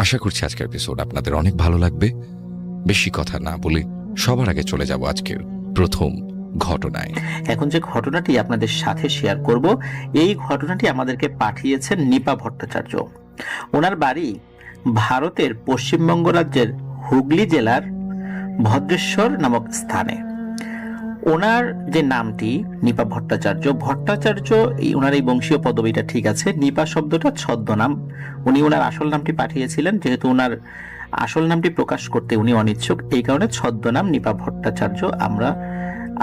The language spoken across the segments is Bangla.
আশা করছি আজকের এপিসোড আপনাদের অনেক ভালো লাগবে। বেশি কথা না বলে সবার আগে চলে যাব আজকের প্রথম ঘটনায়। এখন যে ঘটনাটি আপনাদের সাথে শেয়ার করব, এই ঘটনাটি আমাদেরকে পাঠিয়েছেন নিপা ভট্টাচার্য। ওনার বাড়ি ভারতের পশ্চিমবঙ্গ রাজ্যের হুগলি জেলার ভদ্রেশ্বর নামক স্থানে। ওনার যে নামটি নিপা ভট্টাচার্য ওনার এই বংশীয় পদবিটা ঠিক আছে। নিপা শব্দটা ছদ্মনাম। উনি ওনার আসল নামটি পাঠিয়েছিলেন, যেহেতু ওনার আসল নামটি প্রকাশ করতে উনি অনিচ্ছুক, এই কারণে ছদ্মনাম নিপা ভট্টাচার্য আমরা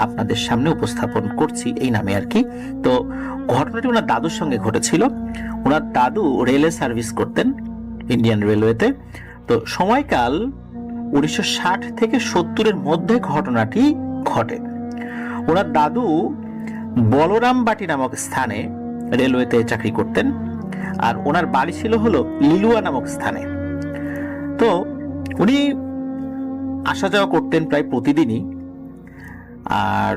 আপনাদের সামনে উপস্থাপন করছি এই নামে আর কি। তো ঘটনাটি ওনার দাদুর সঙ্গে ঘটেছিল। ওনার দাদু রেলে সার্ভিস করতেন, ইন্ডিয়ান রেলওয়েতে। তো সময়কাল 1960 থেকে 70-এর মধ্যে ঘটনাটি ঘটে। ওনার দাদু বলরামবাটি নামক স্থানে রেলওয়েতে চাকরি করতেন, আর ওনার বাড়ি ছিল হলো লিলুয়া নামক স্থানে। তো উনি আসা যাওয়া করতেন প্রায় প্রতিদিনই, আর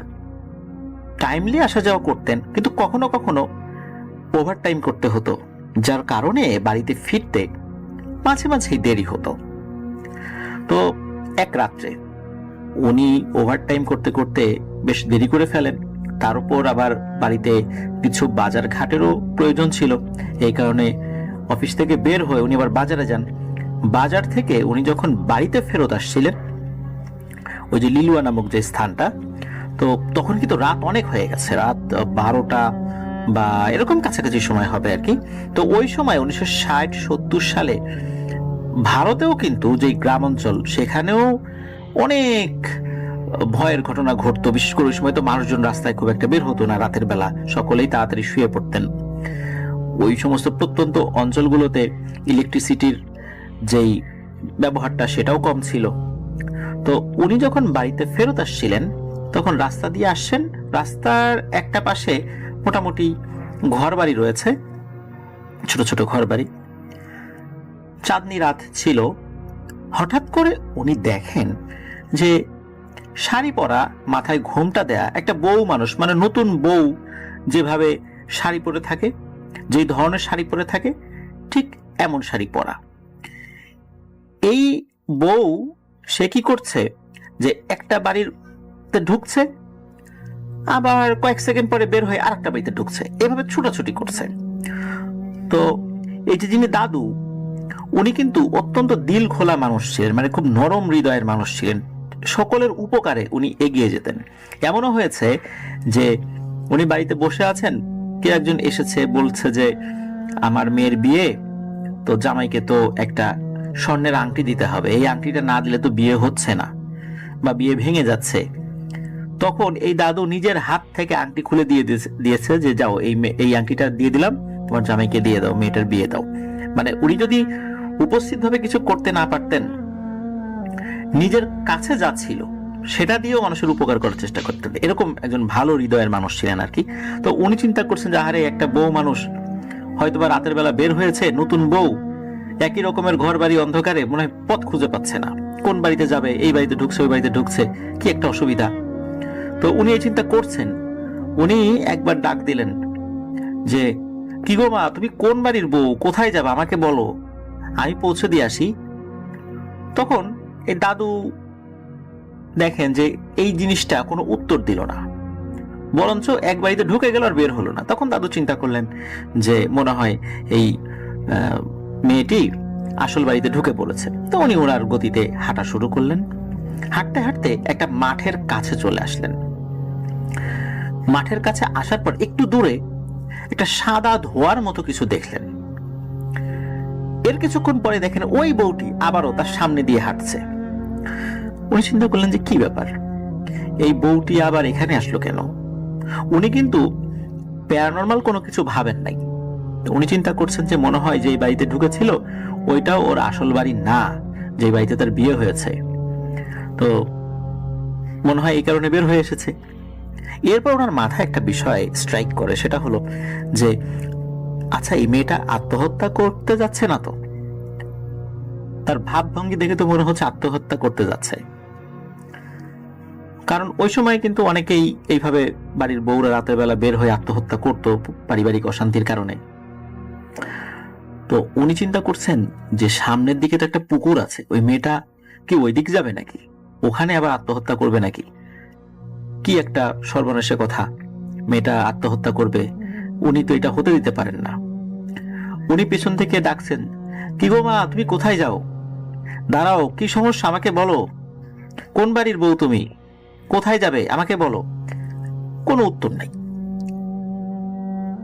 টাইমলি আসা যাওয়া করতেন, কিন্তু কখনো কখনো ওভার টাইম করতে হতো, যার কারণে বাড়িতে ফিরতে মাঝে মাঝেই দেরি হতো। তো এক রাত্রে উনি ওভার টাইম করতে করতে বেশ দেরি করে ফেলেন। তার উপর আবার বাড়িতে কিছু বাজার ঘাটেরও প্রয়োজন ছিল, এই কারণে অফিস থেকে বের হয়ে উনি আবার বাজারে যান। বাজার থেকে উনি যখন বাড়িতে ফেরত আসছিলেন, ওই যে লিলুয়া নামক যে স্থানটা, তো তখন কিন্তু রাত অনেক হয়ে গেছে, রাত 12টা বা এরকম কাছাকাছি সময় হবে আর কি। তো ওই সময় 1960-70 সালে ভারতেও কিন্তু যে গ্রাম অঞ্চল, সেখানেও অনেক ভয়ের ঘটনা ঘটতো। বিশেষ করে ওই সময় তো মানুষজন রাস্তায় খুব একটা বের হতো না রাতের বেলা, সকলেই তাড়াতাড়ি শুয়ে পড়তেন। ওই সমস্ত প্রত্যন্ত অঞ্চলগুলোতে ইলেকট্রিসিটির যেই ব্যবহারটা সেটাও কম ছিল। তো উনি যখন বাড়িতে ফেরত আসছিলেন, তখন রাস্তা দিয়ে আসছেন, রাস্তার একটা পাশে মোটামুটি ঘর বাড়ি রয়েছে, ছোট ছোট ঘর বাড়ি। চাঁদনি রাত ছিল। হঠাৎ করে উনি দেখেন যে শাড়ি পরা, মাথায় ঘোমটা দেয়া একটা বউ মানুষ, মানে নতুন বউ যেভাবে শাড়ি পরে থাকে, যেই ধরনের শাড়ি পরে থাকে, ঠিক এমন শাড়ি পরা এই বউ, সে কি করছে যে একটা বাড়িতে ঢুকছে, আবার কয়েক সেকেন্ড পরে বের হয়ে আরেকটা বাড়িতে ঢুকছে, এভাবে ছুটাছুটি করছে। তো এই যে যিনি দাদু, উনি কিন্তু অত্যন্ত দিল খোলা মানুষ ছিলেন, মানে খুব নরম হৃদয়ের মানুষ ছিলেন। সকলের উপকারে উনি এগিয়ে যেতেন। এমনও হয়েছে যে উনি বাড়িতে বসে আছেন, কে একজন এসেছে, বলছে যে আমার মেয়ের বিয়ে, তো জামাইকে তো একটা স্বর্ণের আংটি দিতে হবে, এই আংটিটা না দিলে তো বিয়ে হচ্ছে না বা বিয়ে ভেঙে যাচ্ছে। তখন এই দাদু নিজের হাত থেকে আংটি খুলে দিয়েছে যে যাও, এই আংটিটা দিয়ে দিলাম, তোমার জামাইকে দিয়ে দাও, মেয়েটার বিয়ে দাও। মানে উনি যদি উপস্থিত ভাবে কিছু করতে না পারতেন, নিজের কাছে যা ছিল সেটা দিয়েও মানুষের উপকার করার চেষ্টা করতেন। এরকম একজন ভালো হৃদয়ের মানুষ ছিলেন আর কি। তো উনি চিন্তা করছেন যে আরে একটা বউ মানুষ হয়তোবা রাতের বেলা বের হয়েছে, নতুন বউ, একই রকমের ঘর বাড়ি, অন্ধকারে মনে হয় পথ খুঁজে পাচ্ছে না, কোন বাড়িতে যাবে, এই বাড়িতে ঢুকছে, ওই বাড়িতে ঢুকছে, কি একটা অসুবিধা। তো উনি এই চিন্তা করছেন। উনি একবার ডাক দিলেন যে কি গো মা, তুমি কোন বাড়ির বউ, কোথায় যাবে আমাকে বলো, আমি পৌঁছে দিয়ে আসি। তখন এই দাদু দেখেন যে এই জিনিসটা কোনো উত্তর দিল না, বরঞ্চ এক বাড়িতে ঢুকে গেল আর বের হলো না। তখন দাদু চিন্তা করলেন যে মনে হয় এই মেয়েটি আসল বাড়িতে ঢুকে পড়েছে। তো উনি ওনার গতিতে হাঁটা শুরু করলেন। হাঁটতে হাঁটতে একটা মাঠের কাছে চলে আসলেন। মাঠের কাছে আসার পর একটু দূরে একটা সাদা ধোয়ার মতো কিছু দেখলেন। এর কিছুক্ষণ পরে দেখেন ওই বউটি আবারও তার সামনে দিয়ে হাঁটছে। উনি চিন্তা করলেন যে কি ব্যাপার, এই বউটি আবার এখানে আসলো কেন। উনি কিন্তু প্যারানর্মাল কোনো কিছু ভাবেন নাই। উনি চিন্তা করছেন যে মনে হয় যে এই বাড়িতে ঢুকেছিল ওইটাও ওর আসল বাড়ি না, যে বাড়িতে তার বিয়ে হয়েছে, তো মনে হয় এই কারণে বের হয়ে এসেছে। এরপর ওনার মাথায় একটা বিষয় স্ট্রাইক করে, সেটা হলো যে আচ্ছা, এই মেয়েটা আত্মহত্যা করতে যাচ্ছে না তো? তার ভাবভঙ্গি দেখে তো মনে হচ্ছে আত্মহত্যা করতে যাচ্ছে। কারণ ওই সময় কিন্তু অনেকেই এইভাবে বাড়ির বউরা রাতের বেলা বের হয়ে আত্মহত্যা করতো পারিবারিক অশান্তির কারণে। তো উনি চিন্তা করছেন যে সামনের দিকে তো একটা পুকুর আছে, ওই মেয়েটা কি ওই দিক যাবে নাকি, ওখানে আবার আত্মহত্যা করবে নাকি, কি একটা সর্বনাশের কথা, মেয়েটা আত্মহত্যা করবে, উনি তো এটা হতে দিতে পারেন না। উনি পেছন থেকে ডাকছেন, কি গো মা, তুমি কোথায় যাও, দাঁড়াও, কি সমস্যা আমাকে বলো, কোন বাড়ির বউ তুমি, কোথায় যাবে আমাকে বলো। কোনো উত্তর নাই।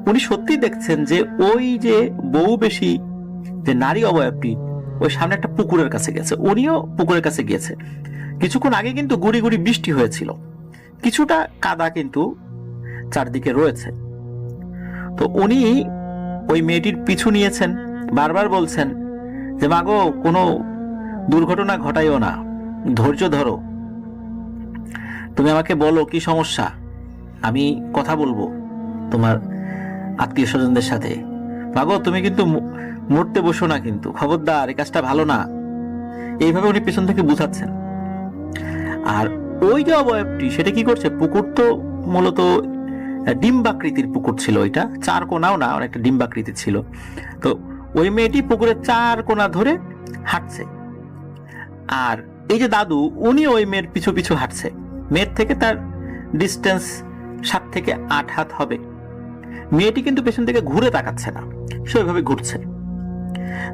উনি সত্যি দেখছেন যে ওই যে বউ বেশি যে নারী অবয়বটি ওই সামনে একটা পুকুরের কাছে গেছে, উনিও পুকুরের কাছে গিয়েছে। কিছুক্ষণ আগে কিন্তু গুড়ি গুড়ি বৃষ্টি হয়েছিল, কিছুটা কাদা কিন্তু চারদিকে রয়েছে। তো উনি ওই মেয়েটির পিছু নিয়েছেন, বারবার বলছেন যে মাগো কোনো দুর্ঘটনা ঘটাইও না, ধৈর্য ধরো, তুমি আমাকে বলো কি সমস্যা, আমি কথা বলবো তোমার আত্মীয় স্বজনদের সাথে, মাগো তুমি কিন্তু মরতে বসো না, কিন্তু খবরদার, এই কাজটা ভালো না। এইভাবে উনি পেছন থেকে বুঝাচ্ছেন। আর ওই যে অবয়বটি সেটা কি করছে, পুকুর তো মূলত ডিম্বাকৃতির পুকুর ছিল, ওইটা চার কোনাও না, অনেকটা ডিম্বাকৃতির ছিল। তো ওই মেয়েটি পুকুরের চার কোনা ধরে হাঁটছে, আর এই যে দাদু উনি ওই মেয়ের পিছু পিছু হাঁটছে। মেয়ের থেকে তার ডিস্টেন্স 7 থেকে 8 হাত হবে। মেয়েটি কিন্তু পেছন থেকে ঘুরে তাকাচ্ছে না, সে ওইভাবে ঘুরছে।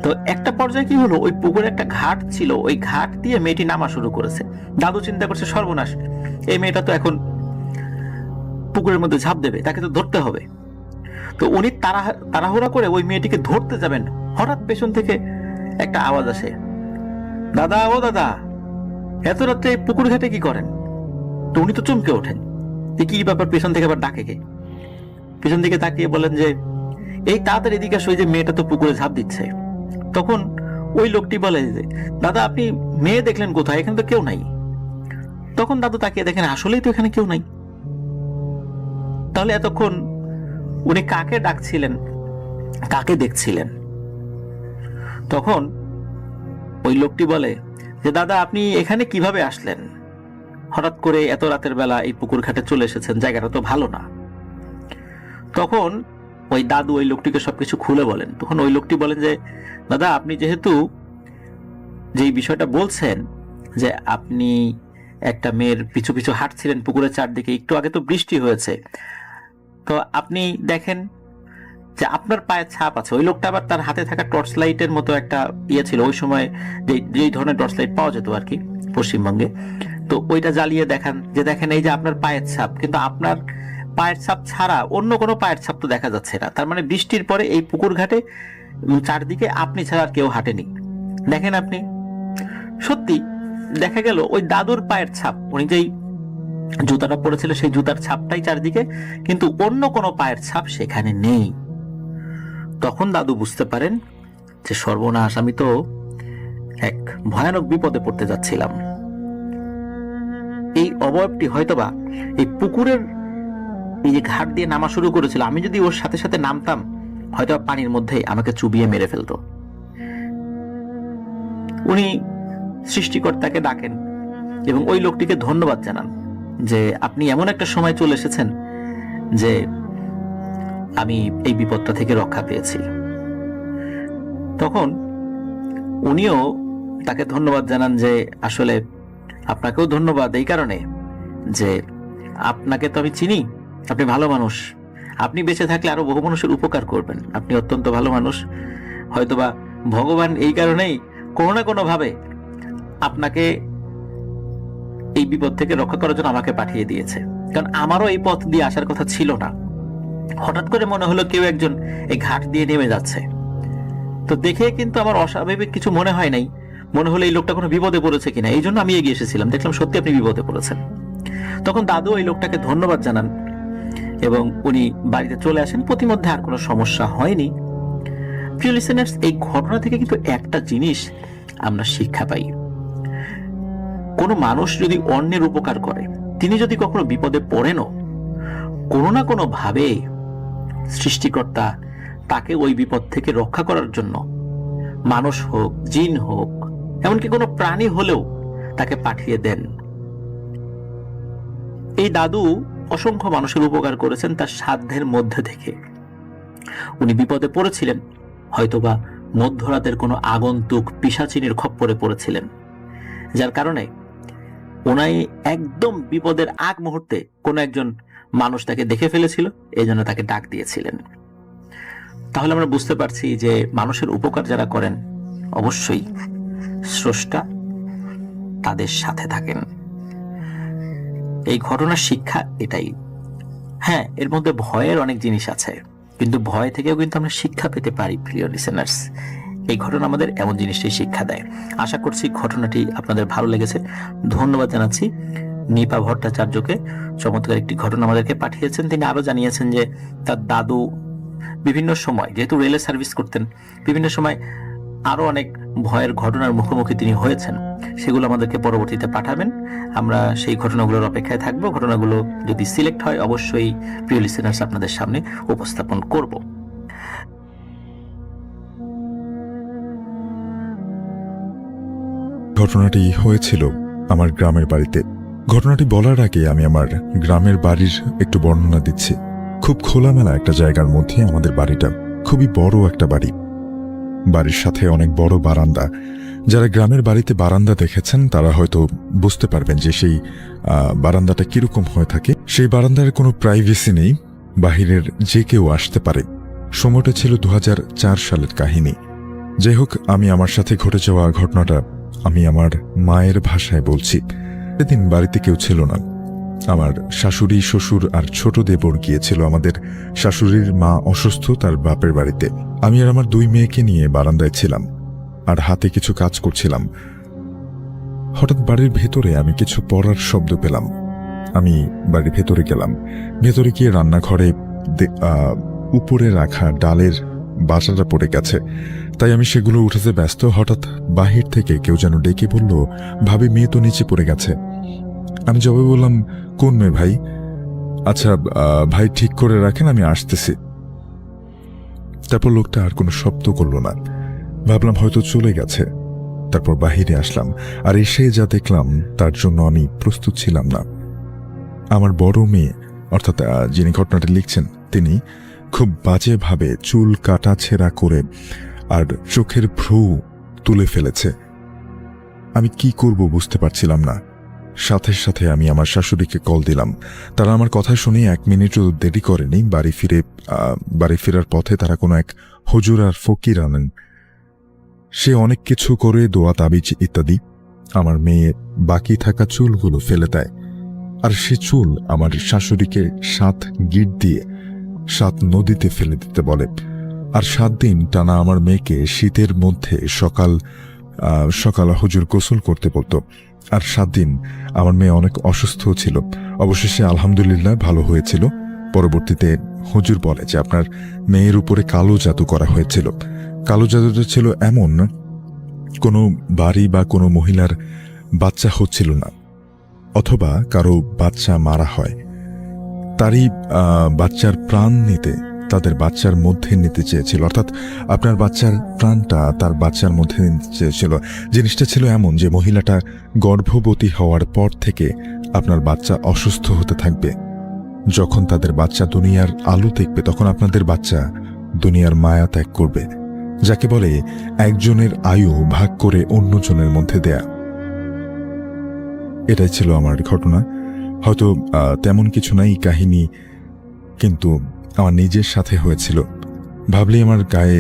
তো একটা পর্যায়ে কি হলো, ওই পুকুরে একটা ঘাট ছিল, ওই ঘাট দিয়ে মেয়েটি নামা শুরু করেছে। দাদু চিন্তা করছে সর্বনাশ, এই মেয়েটা তো এখন পুকুরের মধ্যে ঝাঁপ দেবে, তাকে তো ধরতে হবে। তো উনি তাড়াহুড়া করে ওই মেয়েটিকে ধরতে যাবেন, হঠাৎ পেছন থেকে একটা আওয়াজ আসে, দাদা, ও দাদা, এত রাত্রে পুকুর ঘাটে কি করেন? তো উনি তো চমকে ওঠেন, কি ব্যাপার, পেছন থেকে আবার ডাকে কে? পেছন দিকে তাকিয়ে বলেন যে এই তাড়াতাড়ি এদিকে আসো, যে মেয়েটা তো পুকুরে ঝাঁপ দিচ্ছে। তখন ওই লোকটি বলে যে দাদা, আপনি মেয়ে দেখলেন কোথায়, এখানে তো কেউ নাই। তখন দাদু তাকিয়ে দেখেন আসলেই তো এখানে কেউ নাই। তাহলে এতক্ষণ উনি কাকে ডাকছিলেন, কাকে দেখছিলেন? তখন ওই লোকটি বলে যে দাদা, আপনি এখানে কিভাবে আসলেন, হঠাৎ করে এত রাতের বেলা এই পুকুর ঘাটে চলে এসেছেন, জায়গাটা তো ভালো না। তখন ওই দাদু ওই লোকটিকে সবকিছু খুলে বলেন। তখন ওই লোকটি বলেন যে দাদা, আপনি যেহেতু যেই বিষয়টা বলছেন যে আপনি একটা মেয়ের পিছু পিছু হাঁটছিলেন পুকুরের চারদিকে, একটু আগে তো বৃষ্টি হয়েছে, তো আপনি দেখেন যে আপনার পায়ের ছাপ আছে। ওই লোকটা আবার তার হাতে থাকা টর্চ লাইটের মতো একটা ইয়ে ছিল, ওই সময় যেই ধরনের টর্চ লাইট পাওয়া যেত আর কি পশ্চিমবঙ্গে, তো ওইটা জ্বালিয়ে দেখান যে দেখেন এই যে আপনার পায়ের ছাপ, কিন্তু আপনার পায়ের ছাপ ছাড়া অন্য কোনো পায়ের ছাপ তো দেখা যাচ্ছে না। তার মানে বৃষ্টির পরে এই পুকুর ঘাটে চারদিকে আপনি ছাড়া আর কেউ হাঁটেনি, দেখেন আপনি। সত্যি দেখা গেল ওই দাদুর পায়ের ছাপ, উনি যেই জুতাটা পরেছিল সেই জুতার ছাপটাই চারদিকে, কিন্তু অন্য কোনো পায়ের ছাপ সেখানে নেই। তখন দাদু বুঝতে পারেন যে সর্বনাশ, আমি তো এক ভয়ানক বিপদে পড়তে যাচ্ছিলাম। এই অবয়বটি হয়তোবা এই পুকুরের এই যে ঘাট দিয়ে নামা শুরু করেছিল, আমি যদি ওর সাথে সাথে নামতাম, হয়তো পানির মধ্যেই আমাকে চুবিয়ে মেরে ফেলতো। উনি সৃষ্টিকর্তাকে ডাকেন এবং ওই লোকটিকে ধন্যবাদ জানান যে আপনি এমন একটা সময় চলে এসেছেন যে আমি এই বিপদটা থেকে রক্ষা পেয়েছি। তখন উনিও তাকে ধন্যবাদ জানান যে আসলে আপনাকেও ধন্যবাদ এই কারণে যে আপনাকে তো আমি চিনি, আপনি ভালো মানুষ, আপনি বেঁচে থাকলে আরো বহু মানুষের উপকার করবেন, আপনি অত্যন্ত ভালো মানুষ। হয়তোবা ভগবান এই কারণেই কোনো না কোনো ভাবে আপনাকে এই বিপদ থেকে রক্ষা করার জন্য আমাকে পাঠিয়ে দিয়েছে, কারণ আমারও এই পথ দিয়ে আসার কথা ছিল না। হঠাৎ করে মনে হলো কেউ একজন এই ঘাট দিয়ে নেমে যাচ্ছে, তো দেখে কিন্তু আমার অস্বাভাবিক কিছু মনে হয় নাই, মনে হলো এই লোকটা কোনো বিপদে পড়েছে কিনা, এই জন্য আমি এগিয়ে এসেছিলাম, দেখলাম সত্যি আপনি বিপদে পড়েছেন। তখন দাদু ওই লোকটাকে ধন্যবাদ জানান এবং উনি বাড়িতে চলে আসেন। প্রতিমধ্যে আর কোনো সমস্যা হয়নি। প্রিয় লিসেনার্স, এই ঘটনা থেকে কিন্তু একটা জিনিস আমরা শিক্ষা পাই, কোনো মানুষ যদি অন্যের উপকার করে, তিনি যদি কখনো বিপদে পড়েনও, কোনো না কোনো ভাবে সৃষ্টিকর্তা তাকে ওই বিপদ থেকে রক্ষা করার জন্য মানুষ হোক, জিন হোক, এমনকি কোনো প্রাণী হলেও তাকে পাঠিয়ে দেন। এই দাদু অসংখ্য মানুষের উপকার করেছেন তার সাধ্যের মধ্যে থেকে। উনি বিপদে পড়েছিলেন, হয়তোবা মধ্যরাতের কোনো আগন্তুক পিশাচিনীর খপ্পরে পড়েছিলেন, যার কারণে ওনাই একদম বিপদের আগ মুহূর্তে কোনো একজন মানুষ তাকে দেখে ফেলেছিল, এই জন্য তাকে ডাক দিয়েছিলেন। তাহলে আমরা বুঝতে পারছি যে মানুষের উপকার যারা করেন অবশ্যই স্রষ্টা তাদের সাথে থাকেন। এই ঘটনার শিক্ষা এটাই। হ্যাঁ, এর মধ্যে ভয়ের অনেক জিনিস আছে, কিন্তু ভয় থেকেও কিন্তু আমরা শিক্ষা পেতে পারি প্রিয় লিসেনার্স। এই ঘটনা আমাদের এমন জিনিসটাই শিক্ষা দেয়। আশা করছি ঘটনাটি আপনাদের ভালো লেগেছে। ধন্যবাদ জানাচ্ছি নিপা ভট্টাচার্যকে, চমৎকার একটি ঘটনা আমাদেরকে পাঠিয়েছেন। তিনি আরো জানিয়েছেন যে তার দাদু বিভিন্ন সময়, যেহেতু রেলে সার্ভিস করতেন, বিভিন্ন সময় আরো অনেক ভয়ের ঘটনার মুখোমুখি তিনি হয়েছেন। সেগুলো আমাদেরকে পরবর্তীতে পাঠাবেন, আমরা সেই ঘটনাগুলোর অপেক্ষায় থাকবো। ঘটনাগুলো যদি সিলেক্ট হয় অবশ্যই প্রিয় লিসেনার্স আপনাদের সামনে উপস্থাপন করব। ঘটনাটি হয়েছিল আমার গ্রামের বাড়িতে। ঘটনাটি বলার আগে আমি আমার গ্রামের বাড়ির একটু বর্ণনা দিচ্ছি। খুব খোলামেলা একটা জায়গার মধ্যে আমাদের বাড়িটা, খুবই বড় একটা বাড়ি। বাড়ির সাথে অনেক বড় বারান্দা। যারা গ্রামের বাড়িতে বারান্দা দেখেছেন তারা হয়তো বুঝতে পারবেন যে সেই বারান্দাটা কিরকম হয়ে থাকে। সেই বারান্দার কোনো প্রাইভেসি নেই, বাহিরের যে কেউ আসতে পারে। সময়টা ছিল 2004 সালের কাহিনী। যাই হোক, আমি আমার সাথে ঘটে যাওয়া ঘটনাটা আমি আমার মায়ের ভাষায় বলছি। সেদিন বাড়িতে কেউ ছিল না। আমার শাশুড়ি, শ্বশুর আর ছোট দেবর গিয়েছিল। আমাদের শাশুড়ির মা অসুস্থ, তার বাপের বাড়িতে। আমি আর আমার 2 মেয়েকে নিয়ে বারান্দায় ছিলাম আর হাতে কিছু কাজ করছিলাম। হঠাৎ বাড়ির ভেতরে আমি কিছু পড়ার শব্দ পেলাম। আমি বাড়ির ভেতরে গেলাম। ভেতরে গিয়ে রান্নাঘরে উপরে রাখা ডালের বাসাটা পড়ে গেছে, তাই আমি সেগুলো উঠাতে ব্যস্ত। হঠাৎ বাহির থেকে কেউ যেন ডেকে বলল, ভাবি, মেয়ে তো নিচে পড়ে গেছে। আমি জবাবে বললাম, কোন মেয়ে ভাই? আচ্ছা ভাই, ঠিক করে রাখেন, আমি আসতেছি। তারপর লোকটা আর কোনো শব্দ করলো না। ভাবলাম হয়তো চলে গেছে। তারপর বাহিরে আসলাম, আর এসে যা দেখলাম তার জন্য আমি প্রস্তুত ছিলাম না। আমার বড় মেয়ে, অর্থাৎ যিনি ঘটনাটা লিখছেন, তিনি খুব বাজেভাবে চুল কাটা ছেঁড়া করে আর চোখের ভ্রু তুলে ফেলেছে। আমি কি করব বুঝতে পারছিলাম না। সাথে সাথে আমি আমার শাশুড়িকে কল দিলাম। তারা আমার কথা শুনে 1 মিনিটও দেরি করেনি। বাড়ি ফেরার পথে তারা কোনো এক হুজুর আর ফকির আনেন। সে অনেক কিছু করে, দোয়া তাবিজ ইত্যাদি। আমার মেয়ে বাকি থাকা চুলগুলো ফেলে দেয়, আর সে চুল আমার শাশুড়িকে 7 গিট দিয়ে 7 নদীতে ফেলে দিতে বলে। আর 7 দিন টানা আমার মেয়েকে শীতের মধ্যে সকাল সকাল হুজুর গোসল করতে বলতো। আর 7 দিন আমার মেয়ে অনেক অসুস্থ ছিল। অবশেষে আলহামদুলিল্লাহ ভালো হয়েছিল। পরবর্তীতে হুজুর বলে যে আপনার মেয়ের উপরে কালো জাদু করা হয়েছিল। কালো জাদুটা ছিল এমন, কোনো বাড়ি বা কোনো মহিলার বাচ্চা হচ্ছিল না, অথবা কারো বাচ্চা মারা হয়, তারই বাচ্চার প্রাণ নিতে, তাদের বাচ্চার মধ্যে নিতে চেয়েছিল। অর্থাৎ আপনার বাচ্চার প্রাণটা তার বাচ্চার মধ্যে নিতে চেয়েছিল। জিনিসটা ছিল এমন যে মহিলাটা গর্ভবতী হওয়ার পর থেকে আপনার বাচ্চা অসুস্থ হতে থাকবে। যখন তাদের বাচ্চা দুনিয়ার আলো দেখবে, তখন আপনাদের বাচ্চা দুনিয়ার মায়া ত্যাগ করবে, যাকে বলে একজনের আয়ু ভাগ করে অন্যজনের মধ্যে দেয়া। এটাই ছিল আমার ঘটনা। হয়তো তেমন কিছু নাই কাহিনী, কিন্তু আমার নিজের সাথে হয়েছিল। ভাবলেই আমার গায়ে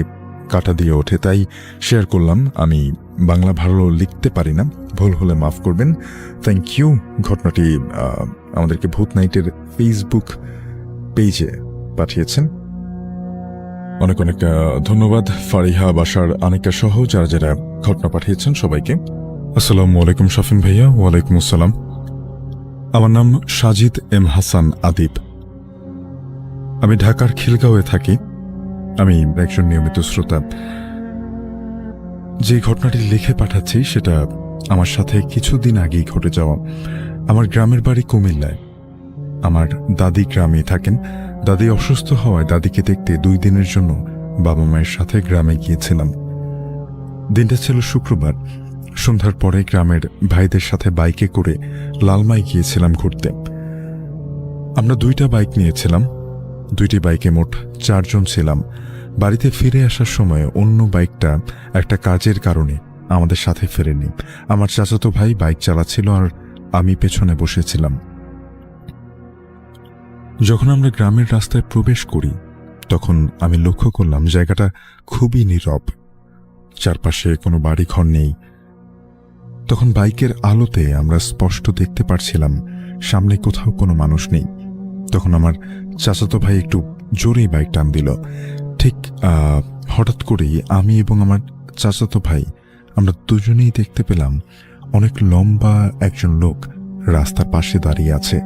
কাটা দিয়ে ওঠে, তাই শেয়ার করলাম। আমি বাংলা ভালো লিখতে পারি না, ভুল হলে মাফ করবেন। Thank you. ঘটনাটি আমাদেরকে ভূত নাইটের ফেসবুক পেজে পাঠিয়েছেন। অনেক অনেক ধন্যবাদ ফারিহা, বাসার, আনিকা সহ যারা যারা ঘটনা পাঠিয়েছেন সবাইকে। আসসালামু আলাইকুম শাফিন ভাইয়া। ওয়ালাইকুম আসসালাম। আমার নাম সাজিদ এম হাসান আদিব। আমি ঢাকার খিলগাঁওয়ে থাকি। আমি একজন নিয়মিত শ্রোতা। যে ঘটনাটি লিখে পাঠাচ্ছি সেটা আমার সাথে কিছুদিন আগেই ঘটে যাওয়া। আমার গ্রামের বাড়ি কুমিল্লায়। আমার দাদি গ্রামে থাকেন। দাদি অসুস্থ হওয়ায় দাদিকে দেখতে 2 দিনের জন্য বাবা মায়ের সাথে গ্রামে গিয়েছিলাম। দিনটা ছিল শুক্রবার। সন্ধ্যার পরে গ্রামের ভাইদের সাথে বাইকে করে লালমাই গিয়েছিলাম ঘুরতে। আমরা 2টা বাইক নিয়েছিলাম। 2টি বাইকে মোট 4 জন ছিলাম। বাড়িতে ফিরে আসার সময় অন্য বাইকটা একটা কাজের কারণে আমাদের সাথে ফেরেনি। আমার চাচাতো ভাই বাইক চালাচ্ছিল আর আমি পেছনে বসেছিলাম। যখন আমরা গ্রামের রাস্তায় প্রবেশ করি তখন আমি লক্ষ্য করলাম জায়গাটা খুবই নীরব, চারপাশে কোনো বাড়িঘর নেই। তখন বাইকের আলোতে আমরা স্পষ্ট দেখতে পারছিলাম সামনে কোথাও কোনো মানুষ নেই। তখন আমার চাচাতো ভাই একটু জোরেই বাইক টান দিল। ঠিক হঠাৎ করেই আমি এবং আমার চাচাতো ভাই আমরা দুজনেই দেখতে পেলাম অনেক লম্বা একজন লোক রাস্তার পাশে দাঁড়িয়ে আছে।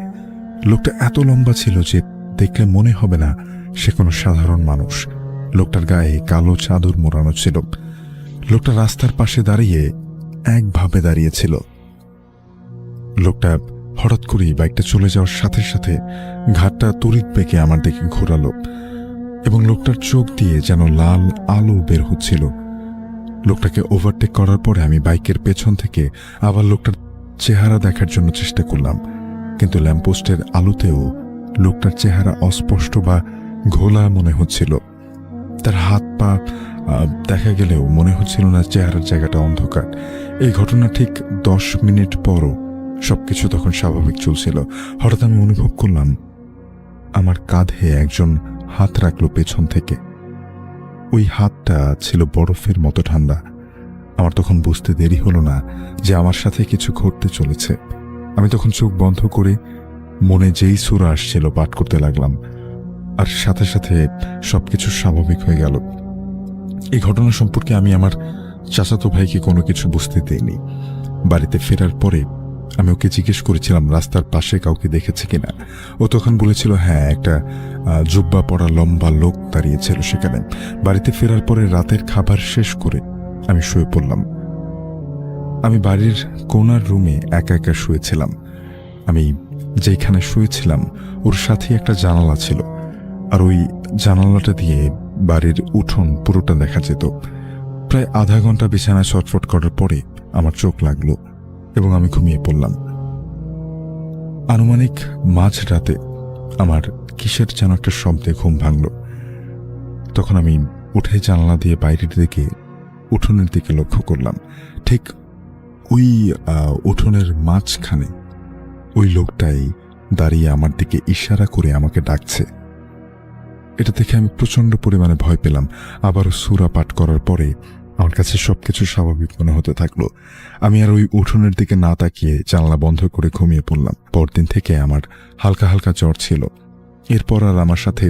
লোকটা এত লম্বা ছিল যে দেখলে মনে হবে না সে কোনো সাধারণ মানুষ। লোকটার গায়ে কালো চাদর মোড়ানো ছিল। লোকটা রাস্তার পাশে দাঁড়িয়ে একভাবে দাঁড়িয়েছিল। লোকটা হঠাৎ করেই বাইকটা চলে যাওয়ার সাথে সাথে ঘাটটা তড়িৎ বেগে আমার দিকে ঘোরালো এবং লোকটার চোখ দিয়ে যেন লাল আলো বের হচ্ছিল। লোকটাকে ওভারটেক করার পরে আমি বাইকের পেছন থেকে আবার লোকটার চেহারা দেখার জন্য চেষ্টা করলাম, কিন্তু ল্যাম্পপোস্টের আলোতেও লোকটার চেহারা অস্পষ্ট বা ঘোলা মনে হচ্ছিল। তার হাত পা দেখা গেলেও মনে হচ্ছিল না চেহারার জায়গাটা অন্ধকার। এই ঘটনা ঠিক 10 মিনিট পরও সবকিছু তখন স্বাভাবিক চলছিল। হঠাৎ আমি অনুভব করলাম আমার কাঁধে একজন হাত রাখলো পেছন থেকে। ওই হাতটা ছিল বরফের মতো ঠান্ডা। আমার তখন বুঝতে দেরি হলো না যে আমার সাথে কিছু ঘটতে চলেছে। আমি তখন চোখ বন্ধ করে মনে যেই সূরা আসছিল পাঠ করতে লাগলাম, আর সাথে সাথে সবকিছু স্বাভাবিক হয়ে গেল। এই ঘটনা সম্পর্কে আমি আমার চাচাতো ভাইকে কোনো কিছু বুঝতে দেইনি। বাড়িতে ফেরার পরে আমি ওকে জিজ্ঞেস করেছিলাম রাস্তার পাশে কাউকে দেখেছে কিনা। ও তখন বলেছিল হ্যাঁ, একটা জুব্বা পরা লম্বা লোক দাঁড়িয়েছিল সেখানে। বাড়িতে ফেরার পরে রাতের খাবার শেষ করে আমি শুয়ে পড়লাম। আমি বাড়ির কোণার রুমে একা একা শুয়েছিলাম। আমি যেখানে শুয়েছিলাম ওর সাথে একটা জানালা ছিল, আর ওই জানালাটা দিয়ে বাড়ির উঠোন পুরোটা দেখা যেত। প্রায় আধা ঘন্টা বিছানায় ছটফট করার পরে আমার চোখ লাগলো এবং আমি ঘুমিয়ে পড়লাম। আনুমানিক মাঝরাতে আমার কিসের যেন একটা শব্দে ঘুম ভাঙল। তখন আমি উঠে জানালা দিয়ে বাইরের দিকে উঠোনের দিকে লক্ষ্য করলাম। ঠিক ওই উঠোনের মাঝখানে ওই লোকটাই দাঁড়িয়ে আমার দিকে ইশারা করে আমাকে ডাকছে। এটা দেখে আমি প্রচন্ড পরিমাণে ভয় পেলাম। আবারও সূরা পাঠ করার পরে আমার কাছে সবকিছু স্বাভাবিক মনে হতে থাকলো। আমি আর ওই উঠোনের দিকে না তাকিয়ে জানলা বন্ধ করে ঘুমিয়ে পড়লাম। পরদিন থেকে আমার হালকা হালকা জ্বর ছিল। এরপর আর আমার সাথে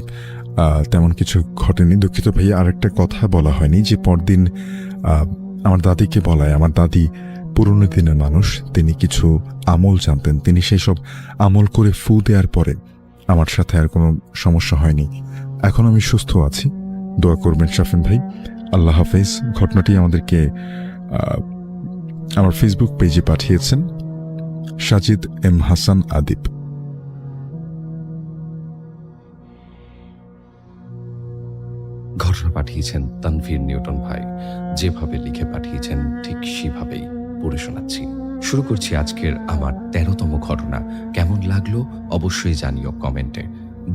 তেমন কিছু ঘটেনি। দুঃখিত ভাইয়া, আরেকটা কথা বলা হয়নি যে পরদিন আমার দাদিকে বলায়, আমার দাদি পুরনো দিনের মানুষ, তিনি কিছু আমল জানতেন। তিনি সেই সব আমল করে ফু দেওয়ার পরে আমার সাথে আর কোনো সমস্যা হয়নি। এখন আমি সুস্থ আছি, দোয়া করবেন শাফিন ভাই। আল্লাহ হাফেজ। ঘটনাটি আমাদেরকে আমার ফেসবুক পেজে পাঠিয়েছেন সাজিদ এম হাসান আদিব। ঘটনা পাঠিয়েছেন তানভীর নিউটন ভাই। যেভাবে লিখে পাঠিয়েছেন ঠিক সেভাবেই পড়ে শোনাচ্ছি। শুরু করছি আজকের আমার 13তম ঘটনা। কেমন লাগলো অবশ্যই জানিও কমেন্টে।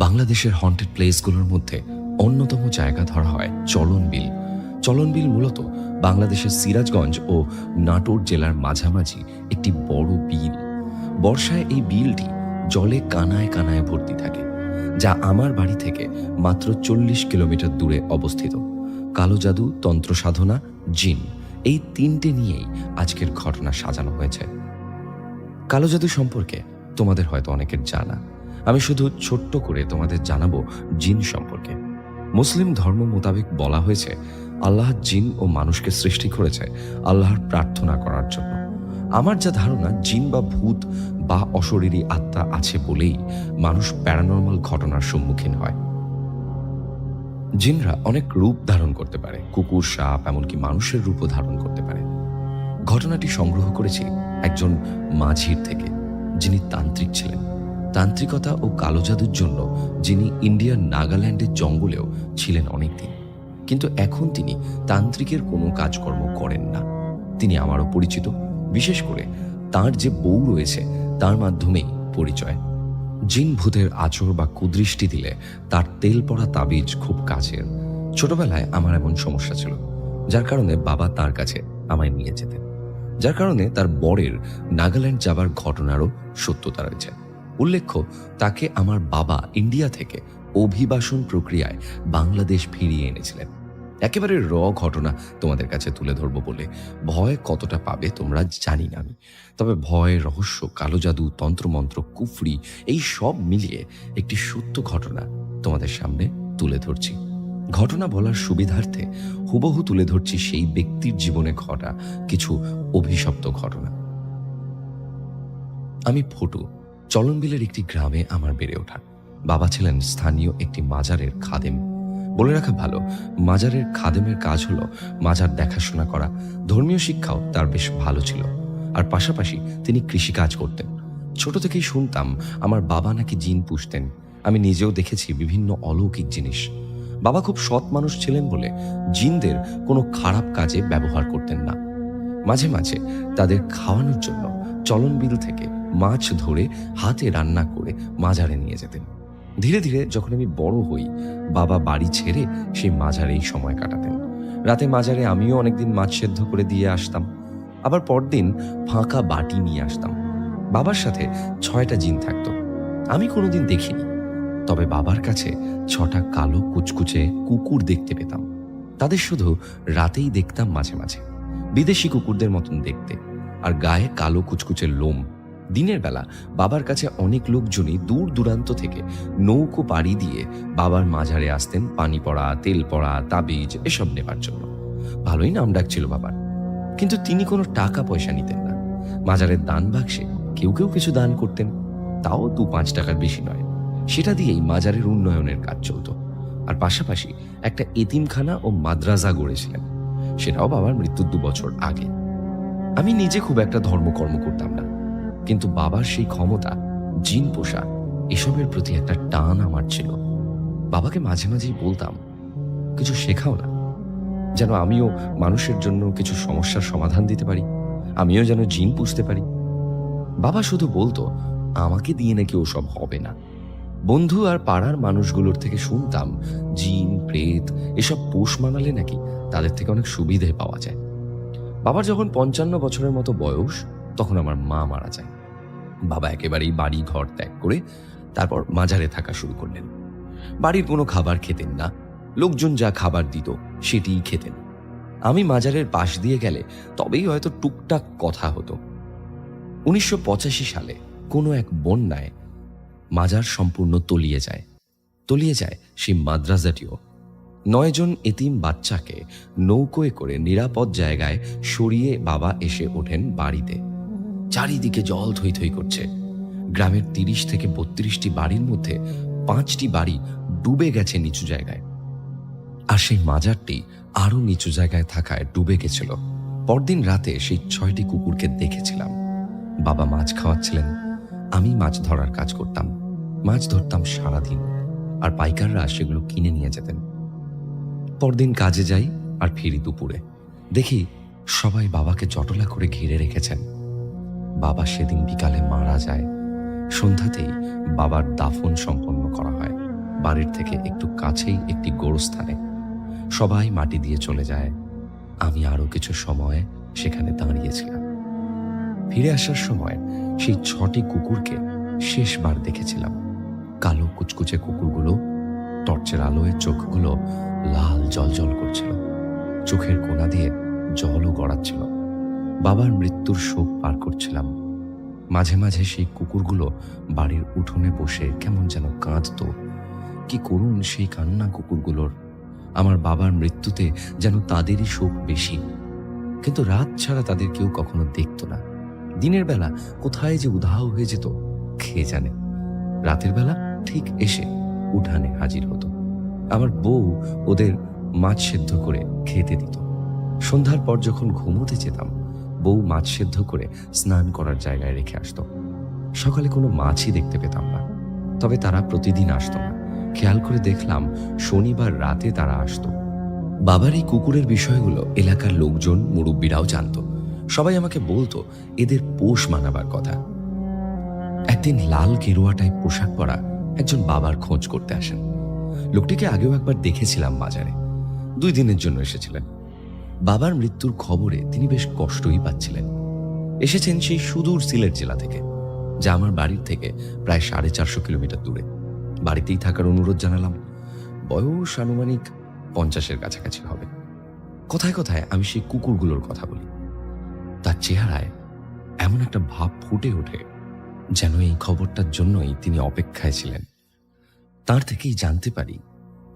বাংলাদেশের হন্টেড প্লেসগুলোর মধ্যে অন্যতম জায়গা ধরা হয় চলন বিল। চলন বিল মূলত বাংলাদেশের সিরাজগঞ্জ ও নাটোর জেলার মাঝামাঝি একটি বড় বিল। বর্ষায় এই বিলটি জলে কানায় কানায় ভর্তি থাকে, যা আমার বাড়ি থেকে মাত্র 40 কিলোমিটার দূরে অবস্থিত। কালো জাদু, তন্ত্র সাধনা, জিন, এই তিনটে নিয়েই আজকের ঘটনা সাজানো হয়েছে। কালো জাদু সম্পর্কে তোমাদের হয়তো অনেকের জানা। আমি শুধু ছোট্ট করে তোমাদের জানাবো জিন সম্পর্কে। মুসলিম ধর্ম মোতাবেক বলা হয়েছে আল্লাহ জিন ও মানুষকে সৃষ্টি করেছে আল্লাহর প্রার্থনা করার জন্য। আমার যা ধারণা, জিন বা ভূত বা অশরীরী আত্মা আছে বলেই মানুষ প্যারানর্মাল ঘটনার সম্মুখীন হয়। জিনরা অনেক রূপ ধারণ করতে পারে, কুকুর, সাপ, এমনকি মানুষের রূপও ধারণ করতে পারে। ঘটনাটি সংগ্রহ করেছি একজন মাঝির থেকে, যিনি তান্ত্রিক ছিলেন। তান্ত্রিকতা ও কালো জাদুর জন্য যিনি ইন্ডিয়ার নাগাল্যান্ডের জঙ্গলেও ছিলেন অনেকদিন, কিন্তু এখন তিনি তান্ত্রিকের কোনো কাজকর্ম করেন না। তিনি আমারও পরিচিত, বিশেষ করে তার যে বউ রয়েছে তার মাধ্যমেই পরিচয়। জিন ভূতের আচর বা কুদৃষ্টি দিলে তার তেল পড়া তাবিজ খুব কাজের। ছোটবেলায় আমার এমন সমস্যা ছিল, যার কারণে বাবা তার কাছে আমায় নিয়ে যেতেন, যার কারণে তার বরের নাগাল্যান্ড যাবার ঘটনারও সত্যতা রয়েছে। উল্লেখ্য, তাকে আমার বাবা ইন্ডিয়া থেকে অভিবাসন প্রক্রিয়ায় বাংলাদেশ ফিরিয়ে এনেছিলেন। একেবারে ঘটনা তোমাদের কাছে তুলে ধরবো বলে ভয় কতটা পাবে তোমরা জানি না আমি, তবে ভয়, রহস্য, কালো জাদু, তন্ত্রমন্ত্র, কুফরি এই সব মিলিয়ে একটি সত্য ঘটনা তোমাদের সামনে তুলে ধরছি। ঘটনা বলার সুবিধার্থে হুবহু তুলে ধরছি সেই ব্যক্তির জীবনে ঘটা কিছু অভিশপ্ত ঘটনা। আমি ফটু, চলনবিলের একটি গ্রামে আমার বেড়ে ওঠা। বাবা ছিলেন স্থানীয় একটি মাজারের খাদেম। বলে রাখা ভালো, মাজারের খাদেমের কাজ হলো মাজার দেখাশোনা করা। ধর্মীয় শিক্ষাও তার বেশ ভালো ছিল, আর পাশাপাশি তিনি কৃষিকাজ করতেন। ছোট থেকেই শুনতাম আমার বাবা নাকি জিন পুষতেন। আমি নিজেও দেখেছি বিভিন্ন অলৌকিক জিনিস। বাবা খুব সৎ মানুষ ছিলেন বলে জিনদের কোনো খারাপ কাজে ব্যবহার করতেন না। মাঝে মাঝে তাদের খাওয়ানোর জন্য চলনবিল থেকে মাছ ধরে হাতে রান্না করে মাজারে নিয়ে যেতেন। ধীরে ধীরে যখন আমি বড় হই, বাবা বাড়ি ছেড়ে সেই মাজারেই সময় কাটাতেন। রাতে মাজারে আমিও অনেকদিন মাছ সেদ্ধ করে দিয়ে আসতাম, আবার পরদিন ফাঁকা বাটি নিয়ে আসতাম। বাবার সাথে 6টা জিন থাকতো, আমি কোনোদিন দেখিনি। তবে বাবার কাছে 6টা কালো কুচকুচে কুকুর দেখতে পেতাম। তাদের শুধু রাতেই দেখতাম মাঝে মাঝে, বিদেশি কুকুরদের মতন দেখতে, আর গায়ে কালো কুচকুচে লোম। দিনের বেলা বাবার কাছে অনেক লোকজনই দূর দূরান্ত থেকে নৌকো পাড়ি দিয়ে বাবার মাজারে আসতেন পানি পড়া, তেল পড়া, তাবিজ এসব নেবার জন্য। ভালোই নাম ডাক ছিল বাবার, কিন্তু তিনি কোনো টাকা পয়সা নিতেন না। মাজারের দান বাক্সে কেউ কেউ কিছু দান করতেন, তাও 2-5 টাকার বেশি নয়। সেটা দিয়েই মাজারের উন্নয়নের কাজ চলত। আর পাশাপাশি একটা এতিমখানা ও মাদ্রাসা গড়েছিলেন, সেটাও বাবার মৃত্যুর 2 বছর আগে। আমি নিজে খুব একটা ধর্মকর্ম করতাম না, কিন্তু বাবার সেই ক্ষমতা, জিন পোষা, এসবের প্রতি একটা টান আমার ছিল। বাবাকে মাঝে মাঝেই বলতাম, কিছু শেখাও না, যেন আমিও মানুষের জন্য কিছু সমস্যার সমাধান দিতে পারি, আমিও যেন জিন পুষতে পারি। বাবা শুধু বলতো, আমাকে দিয়ে নাকি ওসব হবে না। বন্ধু আর পাড়ার মানুষগুলোর থেকে শুনতাম জিন, প্রেত এসব পোষ মানালে নাকি তাদের থেকে অনেক সুবিধে পাওয়া যায়। বাবার যখন 55 বছরের মতো বয়স, তখন আমার মা মারা যায়। বাবা একেবারেই বাড়ি ঘর ত্যাগ করে তারপর মাজারে থাকা শুরু করলেন। বাড়ির কোনো খাবার খেতেন না, লোকজন যা খাবার দিত সেটিই খেতেন। আমি মাজারের পাশ দিয়ে গেলে তবেই হয়তো টুকটাক কথা হতো। 1985 সালে কোনো এক বন্যায় মাজার সম্পূর্ণ তলিয়ে যায় সেই মাদ্রাসাটিও। 9 জন এতিম বাচ্চাকে নৌকোয় করে নিরাপদ জায়গায় সরিয়ে বাবা এসে ওঠেন বাড়িতে। চারিদিকে জল থই থই করছে। গ্রামের 30 থেকে 32টি বাড়ির মধ্যে 5টি বাড়ি ডুবে গেছে নিচু জায়গায়, আর সেই মাজারটি আরো নিচু জায়গায় থাকায় ডুবে গেছিল। পরদিন রাতে সেই 6টি কুকুরকে দেখেছিলাম। বাবা মাছ খাওয়াচ্ছিলেন, আমি মাছ ধরার কাজ করতাম। মাছ ধরতাম সারাদিন, আর পাইকাররা সেগুলো কিনে নিয়ে যেতেন। পরদিন কাজে যাই আর ফিরি দুপুরে, দেখি সবাই বাবাকে জটলা করে ঘিরে রেখেছেন। বাবা সেদিন বিকালে মারা যায়। সন্ধ্যাতেই বাবার দাফন সম্পন্ন করা হয় বাড়ির থেকে একটু কাছেই একটি গোরস্থানে। সবাই মাটি দিয়ে চলে যায়, আমি আরো কিছু সময় সেখানে দাঁড়িয়েছিলাম। ফিরে আসার সময় সেই 6টি কুকুরকে শেষবার দেখেছিলাম। কালো কুচকুচে কুকুরগুলো, টর্চের আলোয় চোখগুলো লাল জলজল করছিল, চোখের কোনা দিয়ে জলও গড়াচ্ছিল। বাবার মৃত্যুর শোক পার করছিলাম। মাঝে মাঝে সেই কুকুরগুলো বাড়ির উঠোনে বসে কেমন যেন কাঁদতো। কি করুন সেই কান্না কুকুরগুলোর। আমার বাবার মৃত্যুতে যেন তাদেরই শোক বেশি, কিন্তু রাত ছাড়া তাদের কেউ কখনো দেখতো না। দিনের বেলা কোথায় যে উধাও হয়ে যেত কে জানে। রাতের বেলা ঠিক এসে উঠানে হাজির হতো। আমার বউ ওদের মাছ সেদ্ধ করে খেতে দিত। সন্ধ্যার পর যখন ঘুমোতে যেতাম, বউ মাছ সেদ্ধ করে স্নান করার জায়গায় রেখে আসতো। সকালে কোনো মাছই দেখতে পেতাম না, তবে তারা প্রতিদিন আসতো না। খেয়াল করে দেখলাম শনিবার রাতে তারা আসতো। বাবার এই কুকুরের বিষয়গুলো এলাকার লোকজন, মুরব্বীরাও জানতো। সবাই আমাকে বলতো এদের পোষ মানাবার কথা। একদিন লাল গেরুয়া টাইপ পোশাক পরা একজন বাবার খোঁজ করতে আসেন। লোকটিকে আগেও একবার দেখেছিলাম বাজারে। 2 দিনের জন্য এসেছিলেন। বাবার মৃত্যুর খবরে তিনি বেশ কষ্টই পাচ্ছিলেন। এসেছেন সেই সুদূর সিলেট জেলা থেকে, যা আমার বাড়ির থেকে প্রায় 450 কিলোমিটার দূরে। বাড়িতেই থাকার অনুরোধ জানালাম। বয়স আনুমানিক 50-এর কাছাকাছি হবে। কথায় কথায় আমি সেই কুকুরগুলোর কথা বলি। তার চেহারায় এমন একটা ভাব ফুটে ওঠে যেন এই খবরটার জন্যই তিনি অপেক্ষায় ছিলেন। তার থেকেই জানতে পারি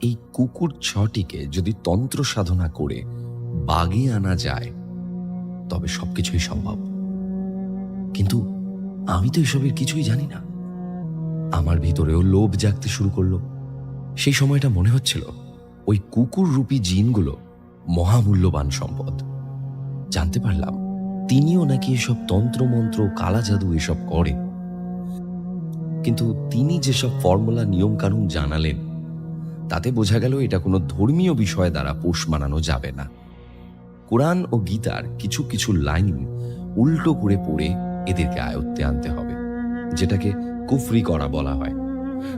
এই কুকুর 6টিকে যদি তন্ত্র সাধনা করে বাগে আনা যায় তবে সবকিছুই সম্ভব। কিন্তু আমি তো এসবের কিছুই জানি না। আমার ভিতরেও লোভ জাগতে শুরু করলো। সেই সময়টা মনে হচ্ছিল ওই কুকুর রূপী জিনগুলো মহামূল্যবান সম্পদ। জানতে পারলাম তিনিও নাকি এসব তন্ত্রমন্ত্র, কালা জাদু এসব করেন। কিন্তু তিনি যেসব ফর্মুলা, নিয়ম কানুন জানালেন তাতে বোঝা গেল এটা কোনো ধর্মীয় বিষয় দ্বারা পোষ মানানো যাবে না। কোরআন ও গীতার কিছু কিছু লাইন উল্টো করে পড়ে এদেরকে আয়ত্তে আনতে হবে, যেটাকে কুফরি করা বলা হয়।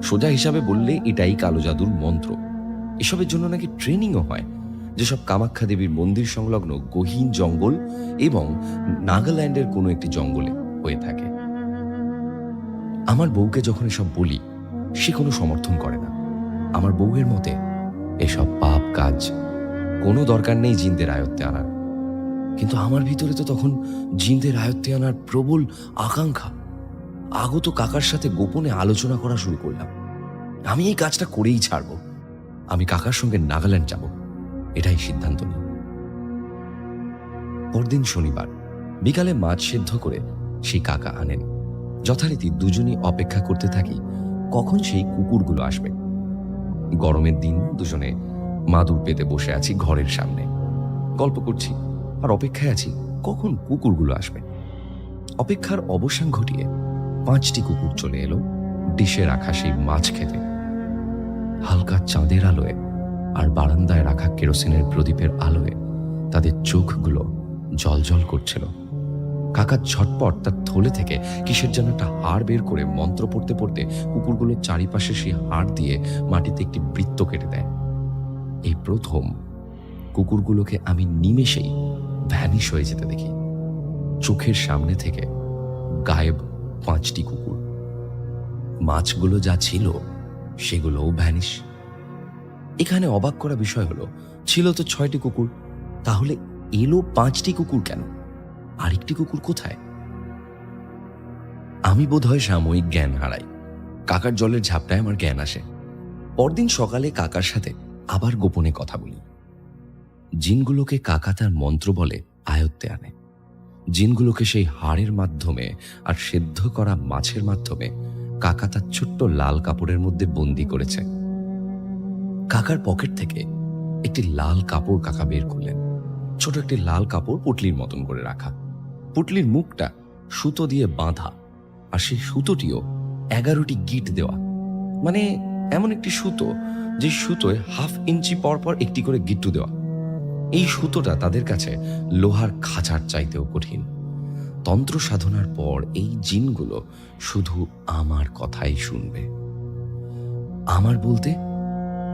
সোজা হিসাবে বললে এটাই কালো জাদুর মন্ত্র। এসবের জন্য নাকি ট্রেনিংও হয়, যেসব কামাখ্যা দেবীর মন্দির সংলগ্ন গহীন জঙ্গল এবং নাগাল্যান্ডের কোনো একটি জঙ্গলে হয়ে থাকে। আমার বউকে যখন এসব বলি, সে কোনো সমর্থন করে না। আমার বউয়ের মতে এসব পাপ কাজ, কোনো দরকার নেই জিনদের আয়ত্তে আনার। কিন্তু আমার ভিতরে তো তখন জিনদের আয়ত্তে আনার প্রবল আকাঙ্ক্ষা। আগত কাকার সাথে গোপনে আলোচনা করা শুরু করলাম। আমি এই কাজটা করেই ছাড়ব। আমি কাকার সঙ্গে নাগাল্যান্ড যাব, এটাই সিদ্ধান্ত নিই। পরদিন শনিবার বিকালে মাছ সেদ্ধ করে সেই কাকা আনেন। যথারীতি দুজনই অপেক্ষা করতে থাকি কখন সেই কুকুরগুলো আসবে। গরমের দিন দুজনে মাদুর পেতে বসে আছি ঘরের সামনে, গল্প করছি আর অপেক্ষায় আছি কখন কুকুরগুলো আসবে। অপেক্ষার অবসান ঘটিয়ে 5টি কুকুর চলে এলো ডিশে রাখা সেই মাছ খেতে। হালকা চাঁদের আলোয় আর বারান্দায় রাখা কেরোসিনের প্রদীপের আলোয় তাদের চোখগুলো জলজল করছিল। কাকা ঝটপট তার থলে থেকে কিসের যেন একটা হাড় বের করে মন্ত্র পড়তে পড়তে কুকুরগুলোর চারিপাশে সেই হাড় দিয়ে মাটিতে একটি বৃত্ত কেটে দেয়। এই প্রথম কুকুরগুলোকে আমি নিমেষেই ভ্যানিশ হয়ে যেতে দেখি। চোখের সামনে থেকে গায়েব 5টি কুকুর। মাছগুলো যা ছিল সেগুলোও ভ্যানিশ। এখানে অবাক করা বিষয় হলো, ছিল তো 6টি কুকুর, তাহলে এলো 5টি কুকুর কেন? আরেকটি কুকুর কোথায়? আমি বোধহয় সাময়িক জ্ঞান হারাই। কাকার জলের ঝাপটায় আমার জ্ঞান আসে। পরদিন সকালে কাকার সাথে আবার গোপনে কথা বলি। জিনগুলোকে কাকা তার মন্ত্র বলে আয়ত্তে আনে। জিনগুলোকে সেই হাড়ের মাধ্যমে আর সেদ্ধ করা মাছের মাধ্যমে কাকা তার ছোট্ট লাল কাপড়ের মধ্যে বন্দি করেছে। কাকার পকেট থেকে একটি লাল কাপড় কাকা বের করলেন। ছোট একটি লাল কাপড় পুটলির মতন করে রাখা। পুটলির মুখটা সুতো দিয়ে বাঁধা, আর সেই সুতোটিও 11টি গিট দেওয়া। মানে এমন একটি সুতো যে সুতোয় 1/2 ইঞ্চি পর পর একটি করে গিট্টু দেওয়া। এই সুতোটা তাদের কাছে লোহার খাঁচার চাইতেও কঠিন। তন্ত্র সাধনার পর এই জিনগুলো শুধু আমার কথাই শুনবে। আমার বলতে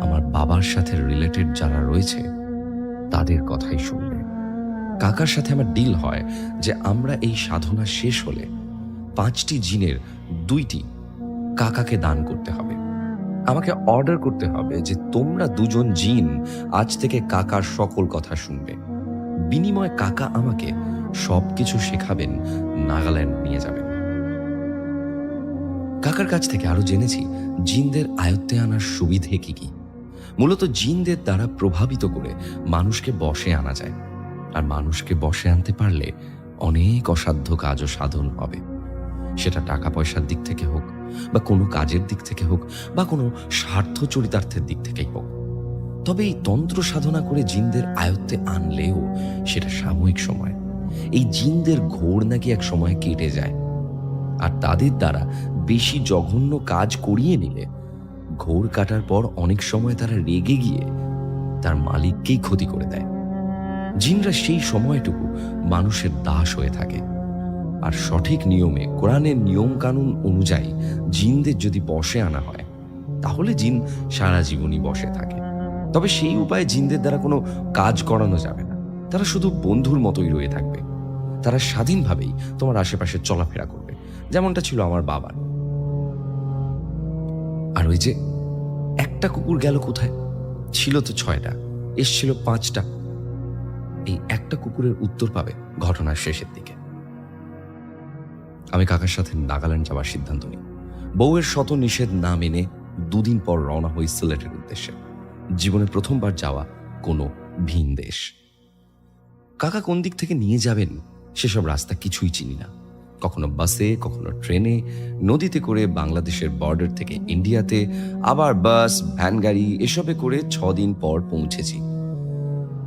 আমার বাবার সাথে রিলেটেড যারা রয়েছে তাদের কথাই শুনবে। কাকার সাথে আমার ডিল হয় যে আমরা এই সাধনা শেষ হলে 5টি জিনের 2টি কাকাকে দান করতে হবে। আমাকে অর্ডার করতে হবে যে তোমরা 2জন জিন আজ থেকে কাকার সকল কথা শুনবে। বিনিময়ে কাকা আমাকে সবকিছু শেখাবেন, নাগাল্যান্ড নিয়ে যাবেন। কাকার কাছ থেকে আরো জেনেছি জিনদের আয়ত্তে আনার সুবিধে কি কি। মূলত জিনদের দ্বারা প্রভাবিত করে মানুষকে বশে আনা যায়, আর মানুষকে বশে আনতে পারলে অনেক অসাধ্য কাজও সাধন হবে। সেটা টাকা পয়সার দিক থেকে হোক, বা কোনো কাজের দিক থেকে হোক, বা কোনো স্বার্থ চরিতার্থের দিক থেকেই হোক। তবে এই তন্ত্র সাধনা করে জিনদের আয়ত্তে আনলেও সেটা সাময়িক সময়। এই জিনদের ঘোর নাকি এক সময় কেটে যায়, আর তাদের দ্বারা বেশি জঘন্য কাজ করিয়ে নিলে ঘোর কাটার পর অনেক সময় তারা রেগে গিয়ে তার মালিককেই ক্ষতি করে দেয়। জিনরা সেই সময়টুকু মানুষের দাস হয়ে থাকে, আর সঠিক নিয়মে কোরআনের নিয়ম কানুন অনুযায়ী জিনদের যদি বশে আনা হয় তাহলে জিন সারা জীবনই বশে থাকে। তবে সেই উপায়ে জিনদের দ্বারা কোনো কাজ করানো যাবে না। তারা শুধু বন্ধুর মতোই রয়ে থাকবে। তারা স্বাধীনভাবেই তোমার আশেপাশে চলাফেরা করবে, যেমনটা ছিল আমার বাবার। আর ওই যে একটা কুকুর গেল কোথায়? ছিল তো 6টা, এসছিল 5টা। এই একটা কুকুরের উত্তর পাবে ঘটনার শেষের দিকে। আমি কাকার সাথে নাগাল্যান্ড যাওয়ার সিদ্ধান্ত নিই। বউয়ের শত নিষেধ না মেনে 2 দিন পর রওনা হই সিলেটের উদ্দেশ্যে। জীবনে প্রথমবার যাওয়া কোনো ভিন দেশ। কাকা কোন দিক থেকে নিয়ে যাবেন সেসব রাস্তা কিছুই চিনি না। কখনো বাসে, কখনো ট্রেনে, নদীতে করে বাংলাদেশের বর্ডার থেকে ইন্ডিয়াতে, আবার বাস, ভ্যান গাড়ি এসবে করে 6 দিন পর পৌঁছেছি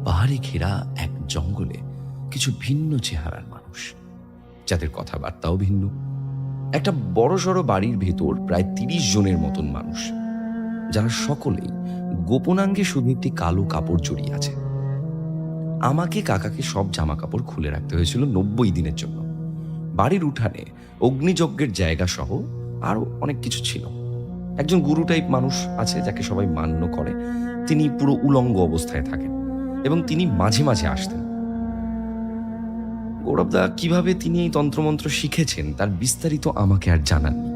পাহাড়ি ঘেরা এক জঙ্গলে কিছু ভিন্ন চেহারার মানুষ, যাদের কথাবার্তাও ভিন্ন। একটা বড়সড় বাড়ির ভেতর প্রায় 30 জনের মতন মানুষ, যারা সকলেই গোপনাঙ্গে শুধু একটি কালো কাপড় জড়িয়ে আছে। আমাকে কাকাকে সব জামা কাপড় খুলে রাখতে হয়েছিল 90 দিনের জন্য। বাড়ির উঠানে অগ্নিযজ্ঞের জায়গা সহ আরো অনেক কিছু ছিল। একজন গুরু টাইপ মানুষ আছে যাকে সবাই মান্য করে। তিনি পুরো উলঙ্গ অবস্থায় থাকেন এবং তিনি মাঝে মাঝে আসতেন। গৌরবদা কিভাবে তিনি এই তন্ত্রমন্ত্র শিখেছেন তার বিস্তারিত আমাকে আর জানাননি।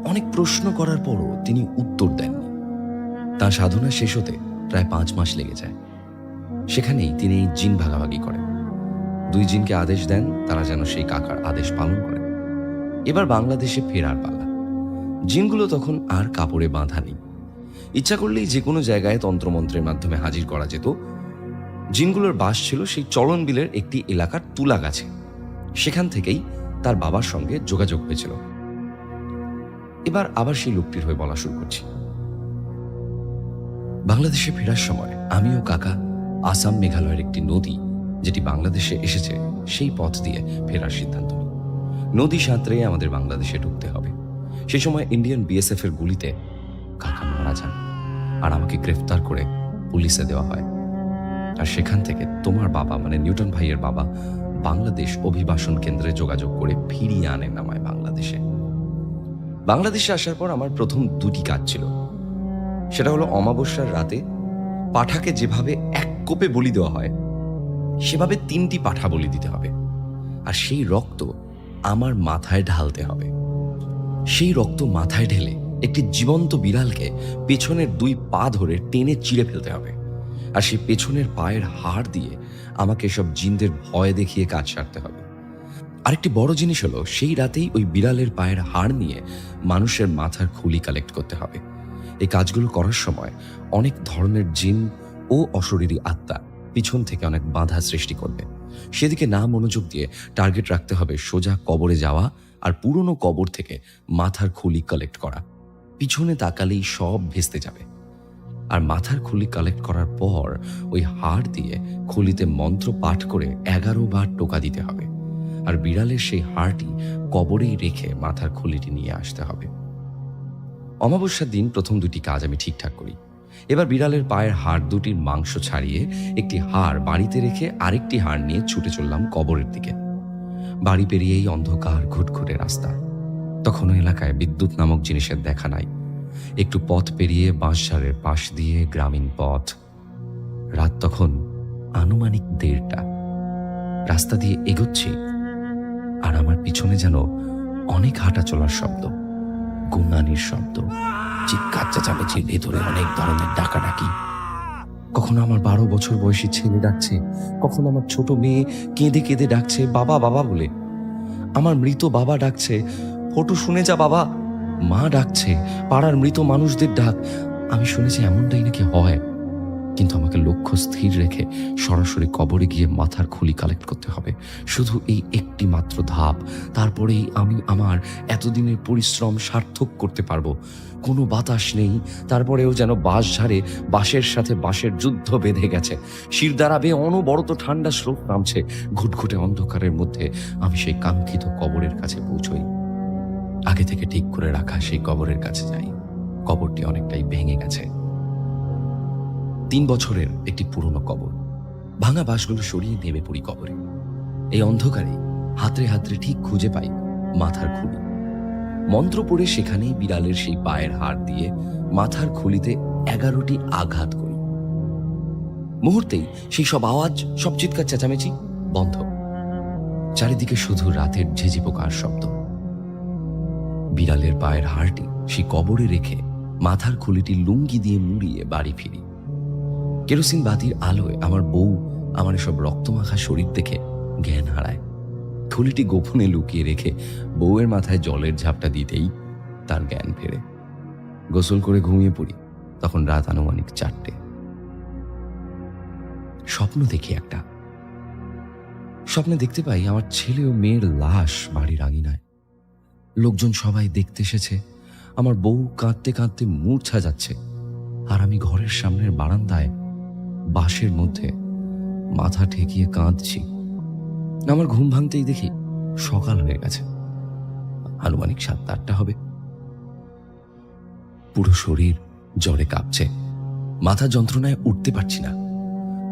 অনেক প্রশ্ন করার পরও তিনি উত্তর দেননি। তার সাধনা শেষ হতে প্রায় 5 মাস লেগে যায়। সেখানেই তিনি জিন ভাগাভাগি করেন। 2 জিনকে আদেশ দেন তারা যেন সেই কাকার আদেশ পালন করেন। এবার বাংলাদেশে ফেরার পালা। জিনগুলো তখন আর কাপড়ে বাঁধা নেই। ইচ্ছা করলেই যে কোনো জায়গায় তন্ত্রমন্ত্রের মাধ্যমে হাজির করা যেত। জিনগুলোর বাস ছিল সেই চলন বিলের একটি এলাকার তুলা গাছে। সেখান থেকেই তার বাবার সঙ্গে যোগাযোগ হয়েছিল। এবার আবার সেই লোকটির হয়ে বলা শুরু করছি। বাংলাদেশে ফেরার সময় আমি ও কাকা আসাম মেঘালয়ের একটি নদী, যেটি বাংলাদেশে এসেছে, সেই পথ দিয়ে ফেরার সিদ্ধান্ত নিই। নদী সাঁতরে আমাদের বাংলাদেশে ঢুকতে হবে। সেই সময় ইন্ডিয়ান বিএসএফ এর গুলিতে কাকা মারা যান আর আমাকে গ্রেফতার করে পুলিশে দেওয়া হয়। আর সেখান থেকে তোমার বাবা মানে নিউটন ভাইয়ের বাবা বাংলাদেশ অভিবাসন কেন্দ্রে যোগাযোগ করে ফিরিয়ে আনেন আমায় বাংলাদেশে। বাংলাদেশে আসার পর আমার প্রথম 2টি কাজ ছিল। সেটা হলো অমাবস্যার রাতে পাঠাকে যেভাবে এক কোপে বলি দেওয়া হয় সেভাবে 3টি পাঠা বলি দিতে হবে, আর সেই রক্ত আমার মাথায় ঢালতে হবে। সেই রক্ত মাথায় ঢেলে একটি জীবন্ত বিড়ালকে পেছনের 2 পা ধরে টেনে চিড়ে ফেলতে হবে, আর সেই পেছনের পায়ের হাড় দিয়ে আমাকে সব জিনদের ভয় দেখিয়ে কাজ সারতে হবে। আরেকটি বড় জিনিস হলো সেই রাতেই ওই বিড়ালের পায়ের হাড় নিয়ে মানুষের মাথার খুলি কালেক্ট করতে হবে। এই কাজগুলো করার সময় অনেক ধরনের জিন ও অশরীরী আত্মা পিছন থেকে অনেক বাধা সৃষ্টি করবে। সেদিকে না মনোযোগ দিয়ে টার্গেট রাখতে হবে সোজা কবরে যাওয়া আর পুরনো কবর থেকে মাথার খুলি কালেক্ট করা। পিছনে তাকালেই সব ভেস্তে যাবে। আর মাথার খুলি কালেক্ট করার পর ওই হাড় দিয়ে খুলিতে মন্ত্র পাঠ করে 11 বার টোকা দিতে হবে, আর বিড়ালের সেই হাড়টি কবরেই রেখে মাথার খুলিটি নিয়ে আসতে হবে। অমাবস্যার দিন প্রথম 2টি কাজ আমি ঠিকঠাক করি। এবার বিড়ালের পায়ের হাড় 2টির মাংস ছাড়িয়ে একটি হাড় বাড়িতে রেখে আরেকটি হাড় নিয়ে ছুটে চললাম কবরের দিকে। বাড়ি পেরিয়েই অন্ধকার ঘুটঘুটে রাস্তা। তখনও এলাকায় বিদ্যুৎ নামক জিনিসের দেখা নাই। একটু পথ পেরিয়ে বাঁশঝাড়ের পাশ দিয়ে গ্রামীণ পথ। রাত তখন আনুমানিক 1:30টা। রাস্তা দিয়ে এগোচ্ছি আর আমার পিছনে যেন অনেক হাঁটা চলার শব্দ, গুণগানির শব্দ, চিৎকার চেঁচামেচির ভেতরে অনেক ধরনের ডাকাডাকি। কখনো আমার 12 বছর বয়সী ছেলে ডাকছে, কখনো আমার ছোট মেয়ে কেঁদে কেঁদে ডাকছে বাবা বাবা বলে। আমার মৃত বাবা ডাকছে, ফটো শুনে যা বাবা। মা ডাকছে, পাড়ার মৃত মানুষদের ডাক। আমি শুনেছি এমনটাই নাকি হয়, কিন্তু আমাকে লক্ষ্য স্থির রেখে সরাসরি কবরে গিয়ে মাথার খুলি কালেক্ট করতে হবে। শুধু এই একটি মাত্র ধাপ, তারপরেই আমি আমার এতদিনের পরিশ্রম সার্থক করতে পারবো। কোনো বাতাস নেই, তারপরেও যেন বাঁশ ঝাড়ে বাঁশের সাথে বাঁশের যুদ্ধ বেঁধে গেছে। শিরদাঁড়া বেয়ে অনবরত ঠান্ডা স্রোত নামছে। ঘুটঘুটে অন্ধকারের মধ্যে আমি সেই কাঙ্ক্ষিত কবরের কাছে পৌঁছই। আগে থেকে ঠিক করে রাখা সেই কবরের কাছে যাই। কবরটি অনেকটাই ভেঙে গেছে। 3 বছরের একটি পুরনো কবর। ভাঙা বাঁশগুলো সরিয়ে নেমে পড়ি কবরে। এই অন্ধকারে হাতড়ে হাতড়ে ঠিক খুঁজে পাই মাথার খুলি। মন্ত্র পড়ে সেখানেই বিড়ালের সেই পায়ের হাড় দিয়ে মাথার খুলিতে 11টি আঘাত করি। মুহূর্তেই সেই সব আওয়াজ, সব চিৎকার চেঁচামেচি বন্ধ। চারিদিকে শুধু রাতের ঝিঝি পোকার শব্দ। বিড়ালের পায়ের হাড়টি সেই কবরে রেখে মাথার খুলিটি লুঙ্গি দিয়ে মুড়িয়ে বাড়ি ফিরি। কেরোসিন বাতির আলোয় আমার বউ আমার এসব রক্তমাখা শরীর দেখে জ্ঞান হারায়। খুলিটি গোপনে লুকিয়ে রেখে বউয়ের মাথায় জলের ঝাপটা দিতেই তার জ্ঞান ফেরে। গোসল করে ঘুমিয়ে পড়ি, তখন রাত আনুমানিক 4টে। স্বপ্ন দেখি একটা। স্বপ্নে দেখতে পাই আমার ছেলে ও মেয়ের লাশ বাড়ির আঙিনায়। লোকজন সবাই দেখতে এসেছে। আমার বউ কাঁদতে কাঁদতে মূর্ছা যাচ্ছে, আর আমি ঘরের সামনের বারান্দায় বাঁশের মধ্যে মাথা ঠেকিয়ে কাঁদছি। আমার ঘুম ভাঙতেই দেখি সকাল হয়ে গেছে, আনুমানিক 7-8টা হবে। পুরো শরীর জ্বরে কাঁপছে, মাথা যন্ত্রণায় উঠতে পারছি না।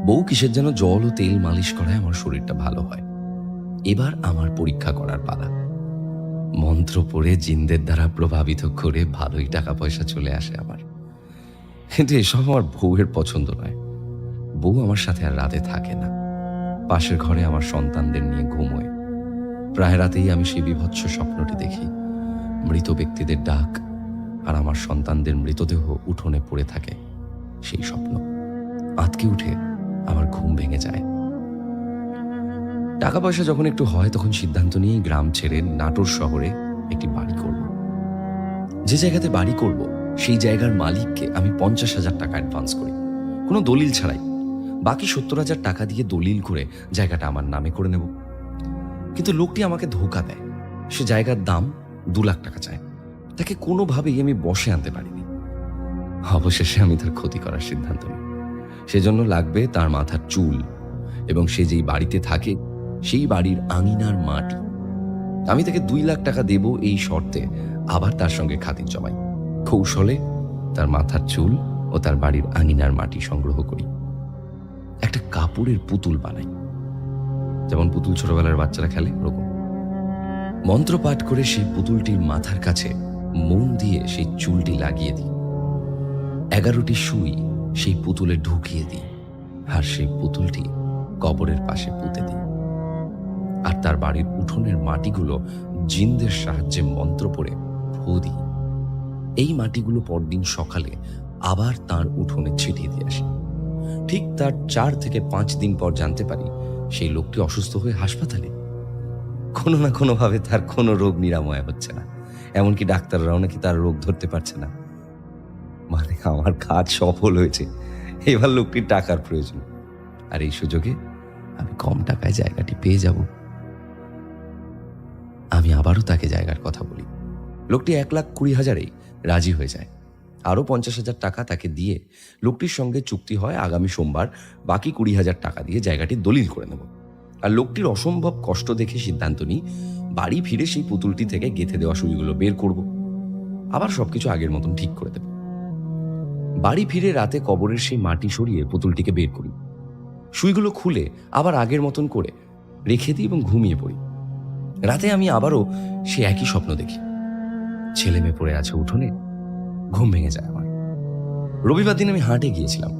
বউ কিসের যেন জল ও তেল মালিশ করায় আমার শরীরটা ভালো হয়। এবার আমার পরীক্ষা করার পালা। মন্ত্র পড়ে জিনদের দ্বারা প্রভাবিত করে ভালোই টাকা পয়সা চলে আসে আমার। কিন্তু এসব আমার বউয়ের পছন্দ নয়। বউ আমার সাথে আর রাতে থাকে না, পাশের ঘরে আমার সন্তানদের নিয়ে ঘুমোয়। প্রায় রাতেই আমি সেই বিভৎস স্বপ্নটি দেখি। মৃত ব্যক্তিদের ডাক আর আমার সন্তানদের মৃতদেহ উঠোনে পড়ে থাকে। সেই স্বপ্ন আঁতকে উঠে আমার ঘুম ভেঙে যায়। টাকা পয়সা যখন একটু হয়, তখন সিদ্ধান্ত নিয়ে গ্রাম ছেড়ে নাটোর শহরে একটি বাড়ি করব। যে জায়গাতে বাড়ি করব সেই জায়গার মালিককে আমি 50,000 টাকা অ্যাডভান্স করি, কোনো দলিল ছাড়াই। বাকি 70,000 টাকা দিয়ে দলিল করে জায়গাটা আমার নামে করে নেব। কিন্তু লোকটি আমাকে ধোঁকা দেয়। সে জায়গার দাম 2 লাখ টাকা চায়। তাকে কোনোভাবেই আমি বসে আনতে পারিনি। অবশেষে আমি তার ক্ষতি করার সিদ্ধান্ত নিই। সেজন্য লাগবে তার মাথার চুল, এবং সে যেই বাড়িতে থাকে সেই বাড়ির আঙিনার মাটি। আমি তাকে 2 লাখ টাকা দেব এই শর্তে আবার তার সঙ্গে খাতির জমাই। কৌশলে তার মাথার চুল ও তার বাড়ির আঙিনার মাটি সংগ্রহ করি। একটা কাপড়ের পুতুল বানাই, যেমন পুতুল ছোটবেলার বাচ্চারা খেলে ওরকম। মন্ত্র পাঠ করে সেই পুতুলটির মাথার কাছে মন দিয়ে সেই চুলটি লাগিয়ে দিই। 11টি সুই সেই পুতুলে ঢুকিয়ে দিই, আর সেই পুতুলটি কবরের পাশে পুঁতে দিই। আর তার বাড়ির উঠোনের মাটিগুলো জিনদের সাহায্যে মন্ত্র পড়ে ফু দিই। এই মাটিগুলো পরদিন সকালে আবার তার উঠোনে ছিটিয়ে দিয়ে আসি। ঠিক তার 4 থেকে 5 দিন পর জানতে পারি সেই লোকটি অসুস্থ হয়ে হাসপাতালে। কোনো না কোনোভাবে তার কোনো রোগ নিরাময় হচ্ছে না, এমনকি ডাক্তাররাও নাকি তার রোগ ধরতে পারছে না। মানে আমার কাজ সফল হয়েছে। এবার লোকটির টাকার প্রয়োজন, আর এই সুযোগে আমি কম টাকায় জায়গাটি পেয়ে যাব। আমি আবারও তাকে জায়গার কথা বলি। লোকটি 1,20,000-এই রাজি হয়ে যায়। আরও 50,000 টাকা তাকে দিয়ে লোকটির সঙ্গে চুক্তি হয় আগামী সোমবার বাকি 20,000 টাকা দিয়ে জায়গাটি দলিল করে নেব। আর লোকটির অসম্ভব কষ্ট দেখে সিদ্ধান্ত নিই বাড়ি ফিরে সেই পুতুলটি থেকে গেঁথে দেওয়া সুইগুলো বের করব, আবার সবকিছু আগের মতন ঠিক করে দেব। বাড়ি ফিরে রাতে কবরের সেই মাটি সরিয়ে পুতুলটিকে বের করি। সুইগুলো খুলে আবার আগের মতন করে রেখে দিই এবং ঘুমিয়ে পড়ি। রাতে আমি আবারও সে একই স্বপ্ন দেখি। ছেলে মেয়ে পড়ে আছে উঠোনে। ঘুম ভেঙে যায় আমার। রবিবার দিন আমি হাটে গিয়েছিলাম।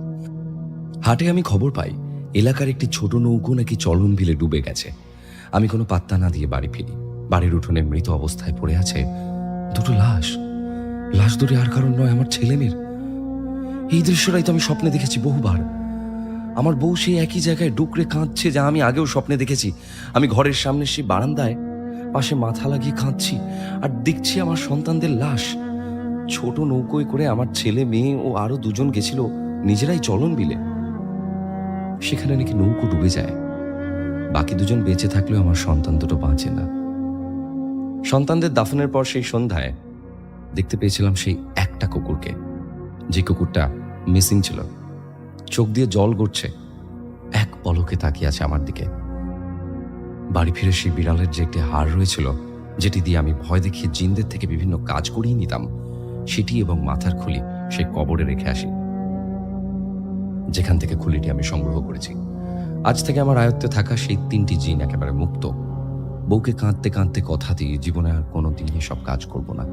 হাটে আমি খবর পাই এলাকার একটি ছোট নৌকো নাকি চলন বিলে ডুবে গেছে। আমি কোনো পাত্তা না দিয়ে বাড়ি ফিরি। বাড়ির উঠোনে মৃত অবস্থায় পড়ে আছে 2টো লাশ। লাশ ধরে আর কারণ নয়, আমার ছেলে মেয়ের। এই দৃশ্যটাই তো আমি স্বপ্নে দেখেছি বহুবার। আমার বউ সেই একই জায়গায় ডুকরে কাঁদছে, যা আমি আগেও স্বপ্নে দেখেছি। আমি ঘরের সামনে সেই বারান্দায় পাশে মাথা লাগিয়ে কাঁদছি, আর দেখছি আমার সন্তানদের লাশ। ছোট নৌকোয় করে আমার ছেলে মেয়ে ও আরো 2জন গেছিল নিজেরাই চলন বিলে। সেখানে নাকি নৌকো ডুবে যায়। বাকি 2জন বেঁচে থাকলেও আমার সন্তান দুটো বাঁচে না। সন্তানদের দাফনের পর সেই সন্ধ্যায় দেখতে পেয়েছিলাম সেই একটা কুকুরকে, যে কুকুরটা মিসিং ছিল। চোখ দিয়ে জল গড়ছে, এক পলকে তাকিয়ে আছে আমার দিকে। বাড়ি ফিরে সেই বিড়ালের যে একটি হাড় রয়েছিল, যেটি দিয়ে আমি ভয় দেখিয়ে জিনদের থেকে বিভিন্ন কাজ করিয়ে নিতাম, সেটি এবং মাথার খুলি সে কবরে রেখে আসি, যেখান থেকে খুলিটি আমি সংগ্রহ করেছি। আজ থেকে আমার আয়ত্তে থাকা সেই 3টি জিন একেবারে মুক্ত। বউকে কাঁদতে কাঁদতে কথা দিয়ে জীবনে আর কোনো দিন এসব কাজ করব না।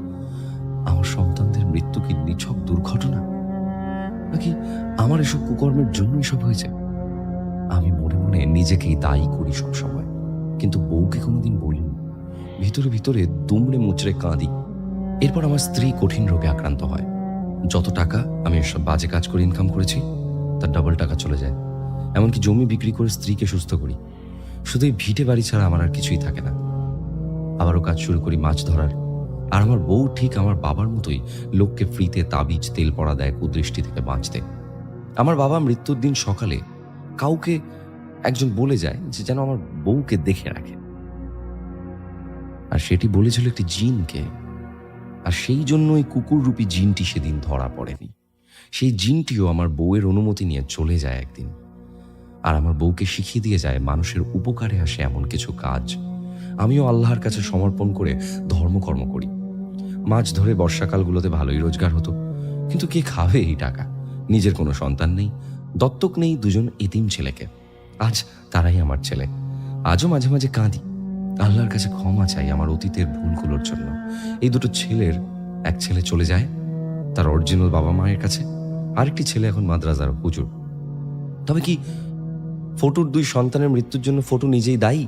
আমার সন্তানদের মৃত্যু কি নিছক দুর্ঘটনা, নাকি আমার এসব কুকর্মের জন্য এসব হয়েছে? আমি মনে মনে নিজেকেই দায়ী করি সবসময়, কিন্তু বউকে কোনোদিন বলিনি। ভিতরে ভিতরে দুমড়ে মুচড়ে কাঁদি। এরপর আমার স্ত্রী কঠিন রোগে আক্রান্ত হয়। যত টাকা আমি এসব বাজে কাজ করে ইনকাম করেছি তার ডাবল টাকা চলে যায়। এমনকি জমি বিক্রি করে স্ত্রীকে সুস্থ করি। শুধু এই ভিটে বাড়ি ছাড়া আমার আর কিছুই থাকে না। আবারও কাজ শুরু করি মাছ ধরার। আর আমার বউ ঠিক আমার বাবার মতোই লোককে ফ্রিতে তাবিজ তেল পড়া দেয় কুদৃষ্টি থেকে বাঁচতে। আমার বাবা মৃত্যুর দিন সকালে কাউকে একজন বলে যায় যে যেন আমার বউকে দেখে রাখে, আর সেটি বলেছিল একটি জিনকে। আর সেই জন্য ওই কুকুররূপী জিনটি সেদিন ধরা পড়েনি। সেই জিনটিও আমার বউয়ের অনুমতি নিয়ে চলে যায় একদিন, আর আমার বউকে শিখিয়ে দিয়ে যায় মানুষের উপকারে আসে এমন কিছু কাজ। আমিও আল্লাহর কাছে সমর্পণ করে ধর্মকর্ম করি। মাছ ধরে বর্ষাকালগুলোতে ভালোই রোজগার হতো, কিন্তু কে খাবে এই টাকা? নিজের কোনো সন্তান নেই, দত্তক নেই দুজন এতিম ছেলেকে। আজ তারাই আমার ছেলে। আজও মাঝে মাঝে কাঁদি, আল্লাহর কাছে ক্ষমা চাই আমার অতীতের ভুলগুলোর জন্য। এই দুটো ছেলের এক ছেলে চলে যায় তার অরিজিনাল বাবা মায়ের কাছে, আরেকটি ছেলে এখন মাদ্রাসার হুজুর। তবে কি ফটুর দুই সন্তানের মৃত্যুর জন্য ফটু নিজেই দায়ী?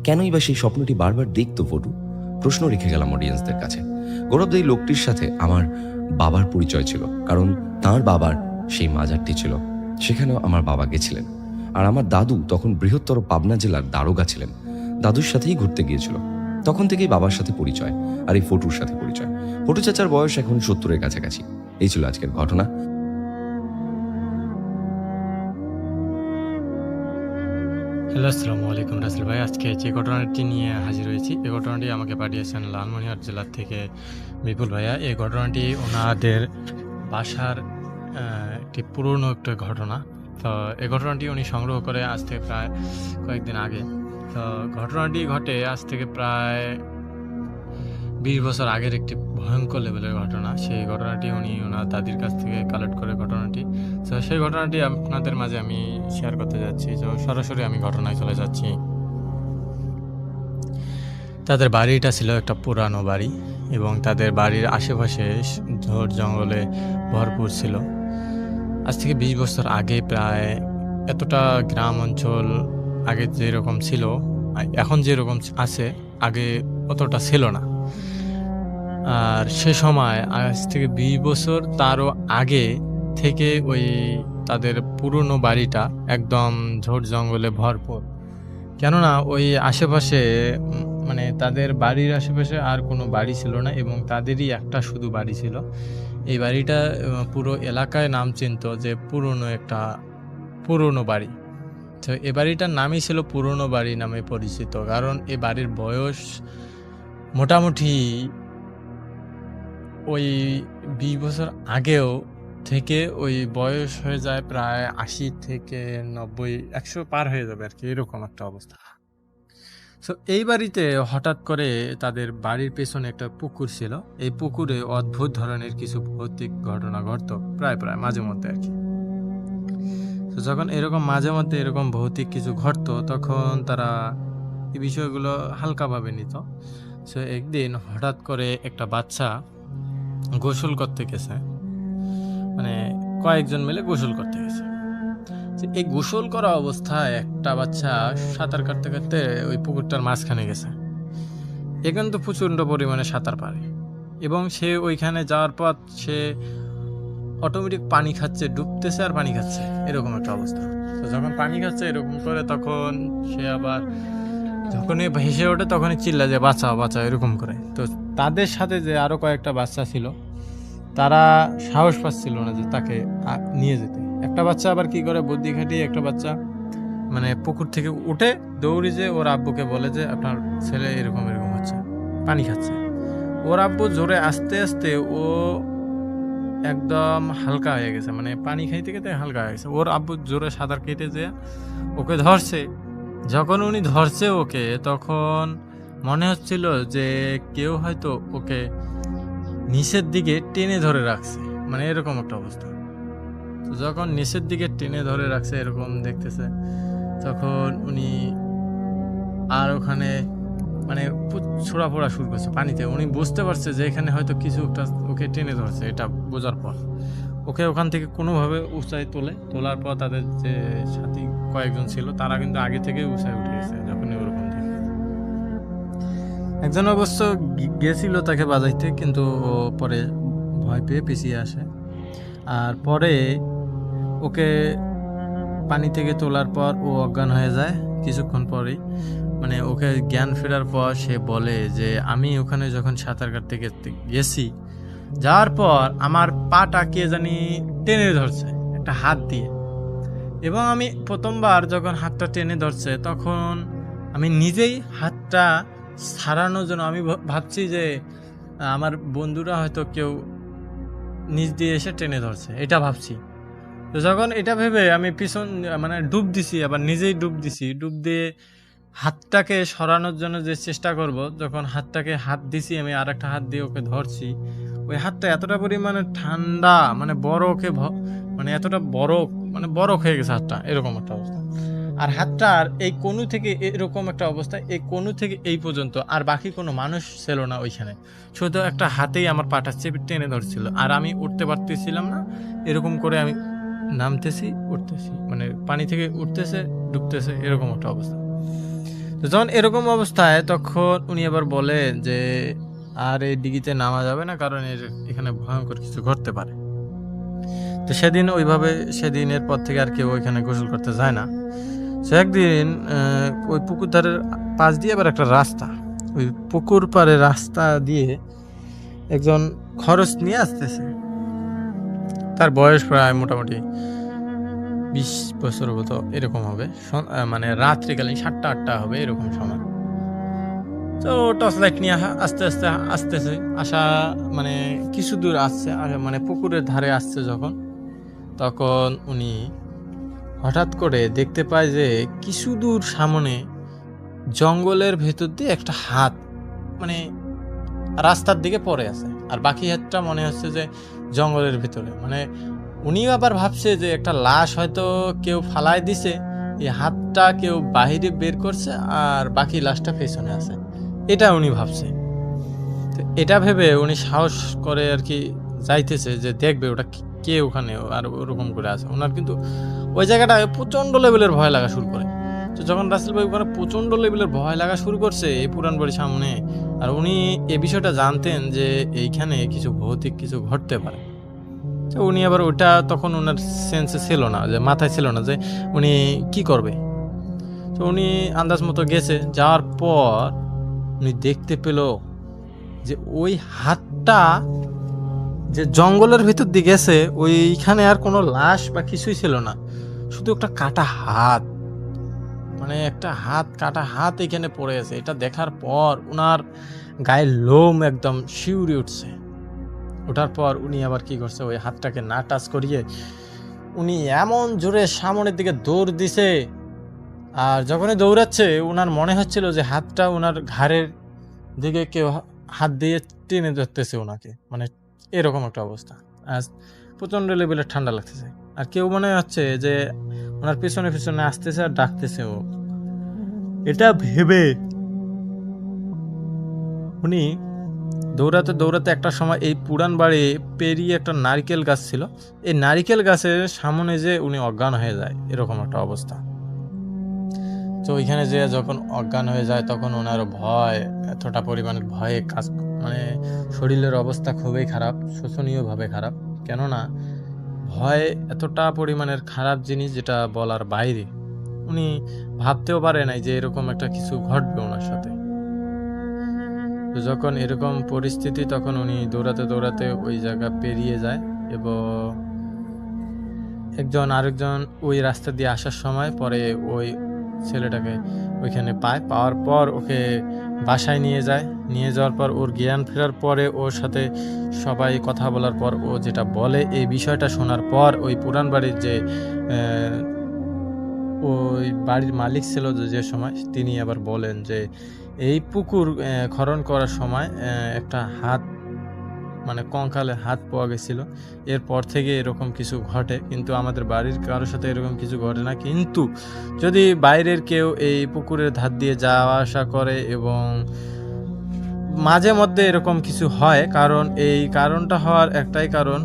কেনই বা সেই স্বপ্নটি বারবার দেখতো ফটু? প্রশ্ন রেখে গেলাম অডিয়েন্সদের কাছে। গৌরবদা এই লোকটির সাথে আমার বাবার পরিচয় ছিল, কারণ তার বাবার সেই মাজারটি ছিল। সেখানেও আমার বাবা গেছিলেন। আর আমার দাদু তখন বৃহত্তর পাবনা জেলার দারোগা ছিলেন। দাদুর সাথেই ঘুরতে গিয়েছিল। তখন থেকেই বাবার সাথে পরিচয়, আর এই ফটুর সাথে পরিচয়। ফটু চাচার বয়স এখন 70-এর কাছাকাছি। এই ছিল আজকের ঘটনা। হ্যালো, আসসালামু আলাইকুম রাসেল ভাই। আজকে যে ঘটনাটি নিয়ে হাজির হয়েছি, এই ঘটনাটি আমাকে পাঠিয়েছেন লালমনিরহাট জেলার থেকে বিপুল ভাইয়া। এই ঘটনাটি ওনাদের বাসার একটি পুরনো একটা ঘটনা। তো এই ঘটনাটি উনি সংগ্রহ করে আজ থেকে প্রায় কয়েকদিন আগে। তো ঘটনাটি ঘটে আজ থেকে প্রায় 20 বছর আগের একটি ভয়ঙ্কর লেভেলের ঘটনা। সেই ঘটনাটি উনি ওনার দাদির কাছ থেকে কালেক্ট করে ঘটনাটি। তো সেই ঘটনাটি আপনাদের মাঝে আমি শেয়ার করতে যাচ্ছি। তো সরাসরি আমি ঘটনায় চলে যাচ্ছি। তাদের বাড়িটা ছিল একটা পুরানো বাড়ি, এবং তাদের বাড়ির আশেপাশে ঝোড় জঙ্গলে ভরপুর ছিল। আজ থেকে 20 বছর আগে প্রায় এতটা গ্রাম অঞ্চল আগে যেরকম ছিল, এখন যেরকম আছে, আগে অতটা ছিল না। আর সে সময় আজ থেকে 20 বছর তারও আগে থেকে ওই তাদের পুরনো বাড়িটা একদম ঝোড় জঙ্গলে ভরপুর। কেননা ওই আশেপাশে মানে তাদের বাড়ির আশেপাশে আর কোনো বাড়ি ছিল না, এবং তাদেরই একটা শুধু বাড়ি ছিল। এই বাড়িটা পুরো এলাকায় নাম চিনত যে পুরনো বাড়ি। তো এ বাড়িটার নামই ছিল পুরনো বাড়ি নামে পরিচিত, কারণ এ বাড়ির বয়স মোটামুটি ওই 20 বছর আগেও থেকে ওই বয়স হয়ে যায় প্রায় 80 থেকে 90, 100 পার হয়ে যাবে আর কি, এরকম একটা অবস্থা। তো এই বাড়িতে হঠাৎ করে তাদের বাড়ির পেছনে একটা পুকুর ছিল। এই পুকুরে অদ্ভুত ধরনের কিছু ভৌতিক ঘটনা ঘটতো প্রায় মাঝে মধ্যে আর কি। তো যখন এরকম মাঝে মধ্যে এরকম ভৌতিক কিছু ঘটতো, তখন তারা এই বিষয়গুলো হালকাভাবে নিত। সো একদিন হঠাৎ করে একটা বাচ্চা গোসল করতে গেছে, মানে কয়েকজন মিলে গোসল করতে গেছে। এই গোসল করা অবস্থায় একটা বাচ্চা সাঁতার কাটতে কাটতে ওই পুকুরটার মাঝখানে গেছে। এ কিন্তু প্রচণ্ড পরিমাণে সাঁতার পারে, এবং সে ওইখানে যাওয়ার পর সে অটোমেটিক পানি খাচ্ছে, ডুবতেছে আর পানি খাচ্ছে, এরকম একটা অবস্থা। তো যখন পানি খাচ্ছে এরকম করে, তখন সে আবার যখনই ভেসে ওঠে তখনই চিল্লা যে বাঁচাও বাঁচাও এরকম করে। তো তাদের সাথে যে আরো কয়েকটা বাচ্চা ছিল, তারা সাহস পাচ্ছিল না যে তাকে নিয়ে যেতে। একটা বাচ্চা আবার কি করে, বুদ্ধি খাটিয়ে একটা বাচ্চা মানে পুকুর থেকে উঠে দৌড়ি যে ওর আব্বুকে বলে যে আপনার ছেলে এরকম হচ্ছে, পানি খাচ্ছে। ওর আব্বু জোরে আস্তে আস্তে ও একদম হালকা হয়ে গেছে, মানে পানি খাইতে খেতে হালকা হয়ে গেছে। ওর আব্বু জোরে সাঁতার কেটে যে ওকে ধরছে। যখন উনি ধরছে ওকে, তখন মনে হচ্ছিল যে কেউ হয়তো ওকে নিচের দিকে টেনে ধরে রাখছে, মানে এরকম একটা অবস্থা। তো যখন নিচের দিকে টেনে ধরে রাখছে এরকম দেখতেছে, তখন উনি আর ওখানে মানে ছোড়া ফোড়া শুরু করছে পানিতে। উনি বুঝতে পারছে যে এখানে হয়তো কিছু একটা ওকে টেনে ধরছে। এটা বোঝার পর ওকে ওখান থেকে কোনোভাবে উঁচায় তোলার পর তাদের যে সাথী কয়েকজন ছিল তারা কিন্তু আগে থেকে উঁচায় উঠে গেছে যখনই ওরকম থেকে। একজন অবশ্য গেছিল তাকে বাজাইতে, কিন্তু ও পরে ভয় পেয়ে পিছিয়ে আসে। আর পরে ওকে পানি থেকে তোলার পর ও অজ্ঞান হয়ে যায় কিছুক্ষণ পরেই। মানে ওকে জ্ঞান ফেরার পর সে বলে যে আমি ওখানে যখন সাঁতার কাটতে গেছি, যাওয়ার পর আমার পাটা কে জানি টেনে ধরছে একটা হাত দিয়ে, এবং আমি প্রথমবার যখন হাতটা টেনে ধরছে তখন আমি নিজেই হাতটা ছাড়ানোর জন্য আমি ভাবছি যে আমার বন্ধুরা হয়তো কেউ নিচ দিয়ে এসে টেনে ধরছে, এটা ভাবছি। তো যখন এটা ভেবে আমি মানে ডুব দিছি, আবার নিজেই ডুব দিয়ে হাতটাকে সরানোর জন্য যে চেষ্টা করব, যখন হাত দিছি আমি আর একটা হাত দিয়ে ওকে ধরছি, ওই হাতটা এতটা পরিমাণে ঠান্ডা, মানে বরফে মানে এতটা বরফ হয়ে গেছে হাতটা, এরকম একটা অবস্থা। আর হাতটার এই কোণু থেকে এরকম একটা অবস্থা, এই কোণু থেকে এই পর্যন্ত আর বাকি কোনো মানুষ ছিল না ওইখানে, শুধু একটা হাতেই আমার পাটা চেপে টেনে ধরছিল। আর আমি উঠতে পারতেছিলাম না, এরকম করে আমি নামতেছি উঠতেছি, মানে পানি থেকে উঠতেছে ডুবতেছে, এরকম একটা অবস্থা। তো যখন এরকম অবস্থায় তখন উনি আবার বলে যে আর এই দিঘিতে নামা যাবে না, কারণ এখানে ভয়ঙ্কর কিছু ঘটতে পারে। তো সেদিনের পর থেকে আর কেউ ওইখানে গোসল করতে যায় না। সে একদিন ওই পুকুর ধারের পাশ দিয়ে আবার একটা রাস্তা, ওই পুকুর পাড়ে রাস্তা দিয়ে একজন খরচ নিয়ে আসতেছে। তার বয়স প্রায় মোটামুটি 20 বছর মতো এরকম হবে, মানে রাত্রিকালীন 7টা-8টা হবে এরকম সময়। তো টর্চ লাইট নিয়ে আস্তে আস্তে আসতেছে, আসা মানে কিছু দূর আসছে, মানে পুকুরের ধারে আসছে যখন, তখন উনি হঠাৎ করে দেখতে পায় যে কিছু দূর সামনে জঙ্গলের ভেতর দিয়ে একটা হাত মানে রাস্তার দিকে পড়ে আছে, আর বাকি হাতটা মনে হচ্ছে যে জঙ্গলের ভিতরে। মানে উনি আবার ভাবছে যে একটা লাশ হয়তো কেউ ফালায় দিছে, এই হাতটা কেউ বাহিরে বের করছে আর বাকি লাশটা পেছনে আছে, এটা উনি ভাবছে। তো এটা ভেবে উনি সাহস করে আর কি যাইতেছে যে দেখবে ওটা কে ওখানে, আর ওরকম করে আছে। ওনার কিন্তু ওই জায়গাটা প্রচণ্ড লেভেলের ভয় লাগা শুরু করে। তো যখন রাসেল ভাই ওখানে প্রচণ্ড লেভেলের ভয় লাগা শুরু করছে এই পুরান বাড়ির সামনে, আর উনি এ বিষয়টা জানতেন যে এইখানে কিছু ভৌতিক কিছু ঘটতে পারে। তো উনি আবার ওটা তখন ওনার সেন্সে ছিল না, যে মাথায় ছিল না যে উনি কি করবে। তো উনি আন্দাজ মতো গেছে, যাওয়ার পর উনি দেখতে পেল যে ওই হাতটা যে জঙ্গলের ভিতর দিয়ে গেছে, ওইখানে আর কোনো লাশ বা কিছুই ছিল না, শুধু একটা কাটা হাত, মানে একটা কাটা হাত এখানে পড়ে আছে। এটা দেখার পর ওনার গায়ের লোম একদম শিউরে উঠছে। ওঠার পর উনি আবার কি করছে, ওই হাতটাকে না টাচ করিয়ে উনি এমন জোরে সামনের দিকে দৌড় দিছে, আর যখনই দৌড়াচ্ছে ওনার মনে হচ্ছিল যে হাতটা ওনার ঘাড়ের দিকে কেউ হাত দিয়ে টেনে ধরতেছে ওনাকে, মানে এরকম একটা অবস্থা। আর প্রচণ্ড লেভেলের ঠান্ডা লাগতেছে, আর কেউ মনে হচ্ছে যে ওনার পিছনে পিছনে আসতেছে আর ডাকতেছে। ও এটা ভেবে উনি দৌড়াতে দৌড়াতে একটা সময় এই পুরান বাড়ি পেরিয়ে একটা নারকেল গাছ ছিল, এই নারকেল গাছের সামনে যে উনি অজ্ঞান হয়ে যায়, এরকম একটা অবস্থা। তো ওইখানে যে যখন অজ্ঞান হয়ে যায় তখন ওনার ভয়, এতটা পরিমাণের ভয়ে কাজ, মানে শরীরের অবস্থা খুবই খারাপ, শোচনীয়ভাবে খারাপ। কেননা ভয় এতটা পরিমাণের খারাপ জিনিস যেটা বলার বাইরে। উনি ভাবতেও পারে নাই যে এরকম একটা কিছু ঘটবে ওনার সাথে। তো যখন এরকম পরিস্থিতি, তখন উনি দৌড়াতে দৌড়াতে ওই জায়গা পেরিয়ে যায়, এবং আরেকজন ওই রাস্তা দিয়ে আসার সময় পরে ওই ছেলেটাকে ওইখানে পাওয়ার পর ওকে বাসায় নিয়ে যাওয়ার পর ওর জ্ঞান ফেরার পরে ওর সাথে সবাই কথা বলার পর ও যেটা বলে, এই বিষয়টা শোনার পর ওই পুরান বাড়ির যে ওই বাড়ির মালিক ছিল যে সময়, তিনি আবার বলেন যে এই পুকুর খনন করার সময় একটা হাত, মানে কঙ্কালে হাত পাওয়া গেছিল। এরপর থেকে এরকম কিছু ঘটে, কিন্তু আমাদের বাড়ির কারোর সাথে এরকম কিছু ঘটে না। কিন্তু যদি বাইরের কেউ এই পুকুরের ধার দিয়ে যাওয়া আসা করে এবং মাঝে মধ্যে এরকম কিছু হয়, কারণ এই কারণটা হওয়ার একটাই কারণ,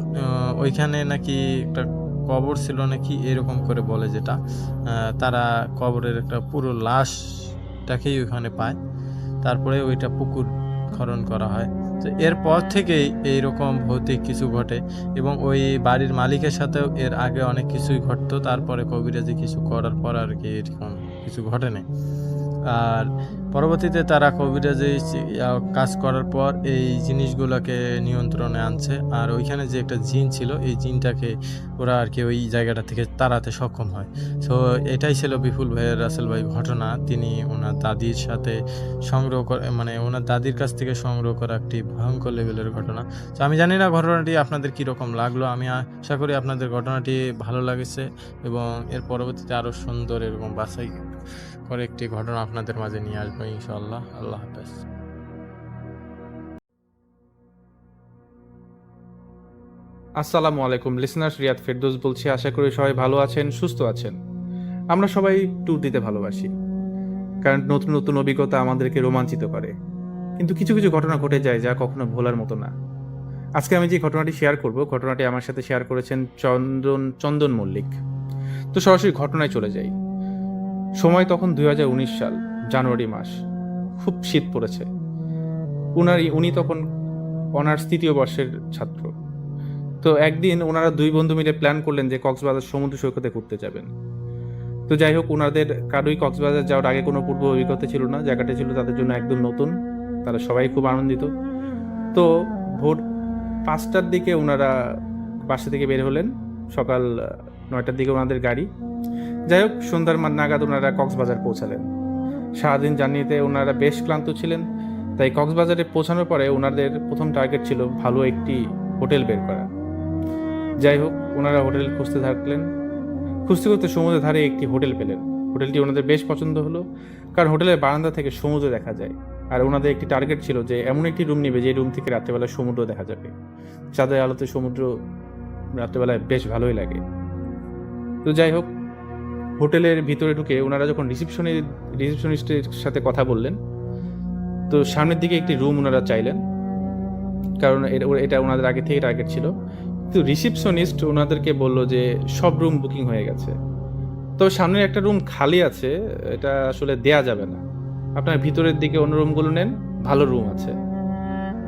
ওইখানে নাকি একটা কবর ছিল নাকি এরকম করে বলে, যেটা তারা কবরের একটা পুরো লাশটাকেই ওইখানে পায়, তারপরে ওইটা পুকুর খনন করা হয়। তো এরপর থেকেই এইরকম ভৌতিক কিছু ঘটে, এবং ওই বাড়ির মালিকের সাথেও এর আগে অনেক কিছুই ঘটতো, তারপরে কবিরাজি কিছু করার পর আর কি এরকম কিছু ঘটে নাই। আর পরবর্তীতে তারা কবিরাজি কাজ করার পর এই জিনিসগুলোকে নিয়ন্ত্রণে আনছে, আর ওইখানে যে একটা জিন ছিল এই জিনটাকে ওরা আর কি ওই জায়গাটা থেকে তাড়াতে সক্ষম হয়। সো এটাই ছিল বিপুল ভাইয়ের, রাসেল ভাই ঘটনা। তিনি ওনার দাদির সাথে সংগ্রহ করে, মানে ওনার দাদির কাছ থেকে সংগ্রহ করা একটি ভয়ঙ্কর লেভেলের ঘটনা। তো আমি জানি না ঘটনাটি আপনাদের কীরকম লাগলো, আমি আশা করি আপনাদের ঘটনাটি ভালো লাগেছে, এবং এর পরবর্তীতে আরও সুন্দর এরকম বাছাই করে একটি ঘটনা আপনাদের মাঝে নিয়ে আসবো ইনশাআল্লাহ। আল্লাহ হাফেজ। আসসালামু আলাইকুম লিসনার্স, রিয়াদ ফেরদৌস বলছি। আশা করি সবাই ভালো আছেন, সুস্থ আছেন। আমরা সবাই ট্যুর দিতে ভালোবাসি, কারণ নতুন নতুন অভিজ্ঞতা আমাদেরকে রোমাঞ্চিত করে। কিন্তু কিছু কিছু ঘটনা ঘটে যায় যা কখনো ভোলার মতো না। আজকে আমি যে ঘটনাটি শেয়ার করব, ঘটনাটি আমার সাথে শেয়ার করেছেন চন্দন মল্লিক। তো সরাসরি ঘটনায় চলে যাই। সময় তখন 2019 সাল, জানুয়ারি মাস। খুব শীত পড়েছে। উনি তখন অনার্স 3য় বর্ষের ছাত্র। তো একদিন ওনারা 2 বন্ধু মিলে প্ল্যান করলেন যে কক্সবাজার সমুদ্র সৈকতে ঘুরতে যাবেন। তো যাই হোক, ওনাদের কারোই কক্সবাজার যাওয়ার আগে কোনো পূর্ব অভিজ্ঞতা ছিল না। জায়গাটা ছিল তাদের জন্য একদম নতুন। তারা সবাই খুব আনন্দিত। তো ভোর 5টার দিকে ওনারা বাসা থেকে বের হলেন। সকাল 9টার দিকে ওনাদের গাড়ি। যাই হোক, সন্ধ্যার নাগাদ ওনারা কক্সবাজার পৌঁছালেন। সারাদিন জার্নিতে ওনারা বেশ ক্লান্ত ছিলেন, তাই কক্সবাজারে পৌঁছানোর পরে ওনাদের প্রথম টার্গেট ছিল ভালো একটি হোটেল বের করা। যাই হোক, ওনারা হোটেল খুঁজতে থাকলেন। খুঁজতে খুঁজতে সমুদ্রের ধারে একটি হোটেল পেলেন। হোটেলটি ওনাদের বেশ পছন্দ হলো, কারণ হোটেলের বারান্দা থেকে সমুদ্র দেখা যায়। আর ওনাদের একটি টার্গেট ছিল যে এমন একটি রুম নেবে যে রুম থেকে রাত্রেবেলায় সমুদ্র দেখা যাবে। চাঁদের আলোতে সমুদ্র রাত্রেবেলায় বেশ ভালোই লাগে। তো যাই হোক, হোটেলের ভিতরে ঢুকে ওনারা যখন রিসেপশনিস্টের সাথে কথা বললেন, তো সামনের দিকে একটি রুম ওনারা চাইলেন, কারণ এটা ওনাদের আগে থেকে টার্গেট ছিল। তো রিসেপশনিস্ট ওনাদেরকে বললো যে সব রুম বুকিং হয়ে গেছে, তো সামনের একটা রুম খালি আছে, এটা আসলে দেয়া যাবে না, আপনার ভিতরের দিকে অন্য রুমগুলো নেন, ভালো রুম আছে।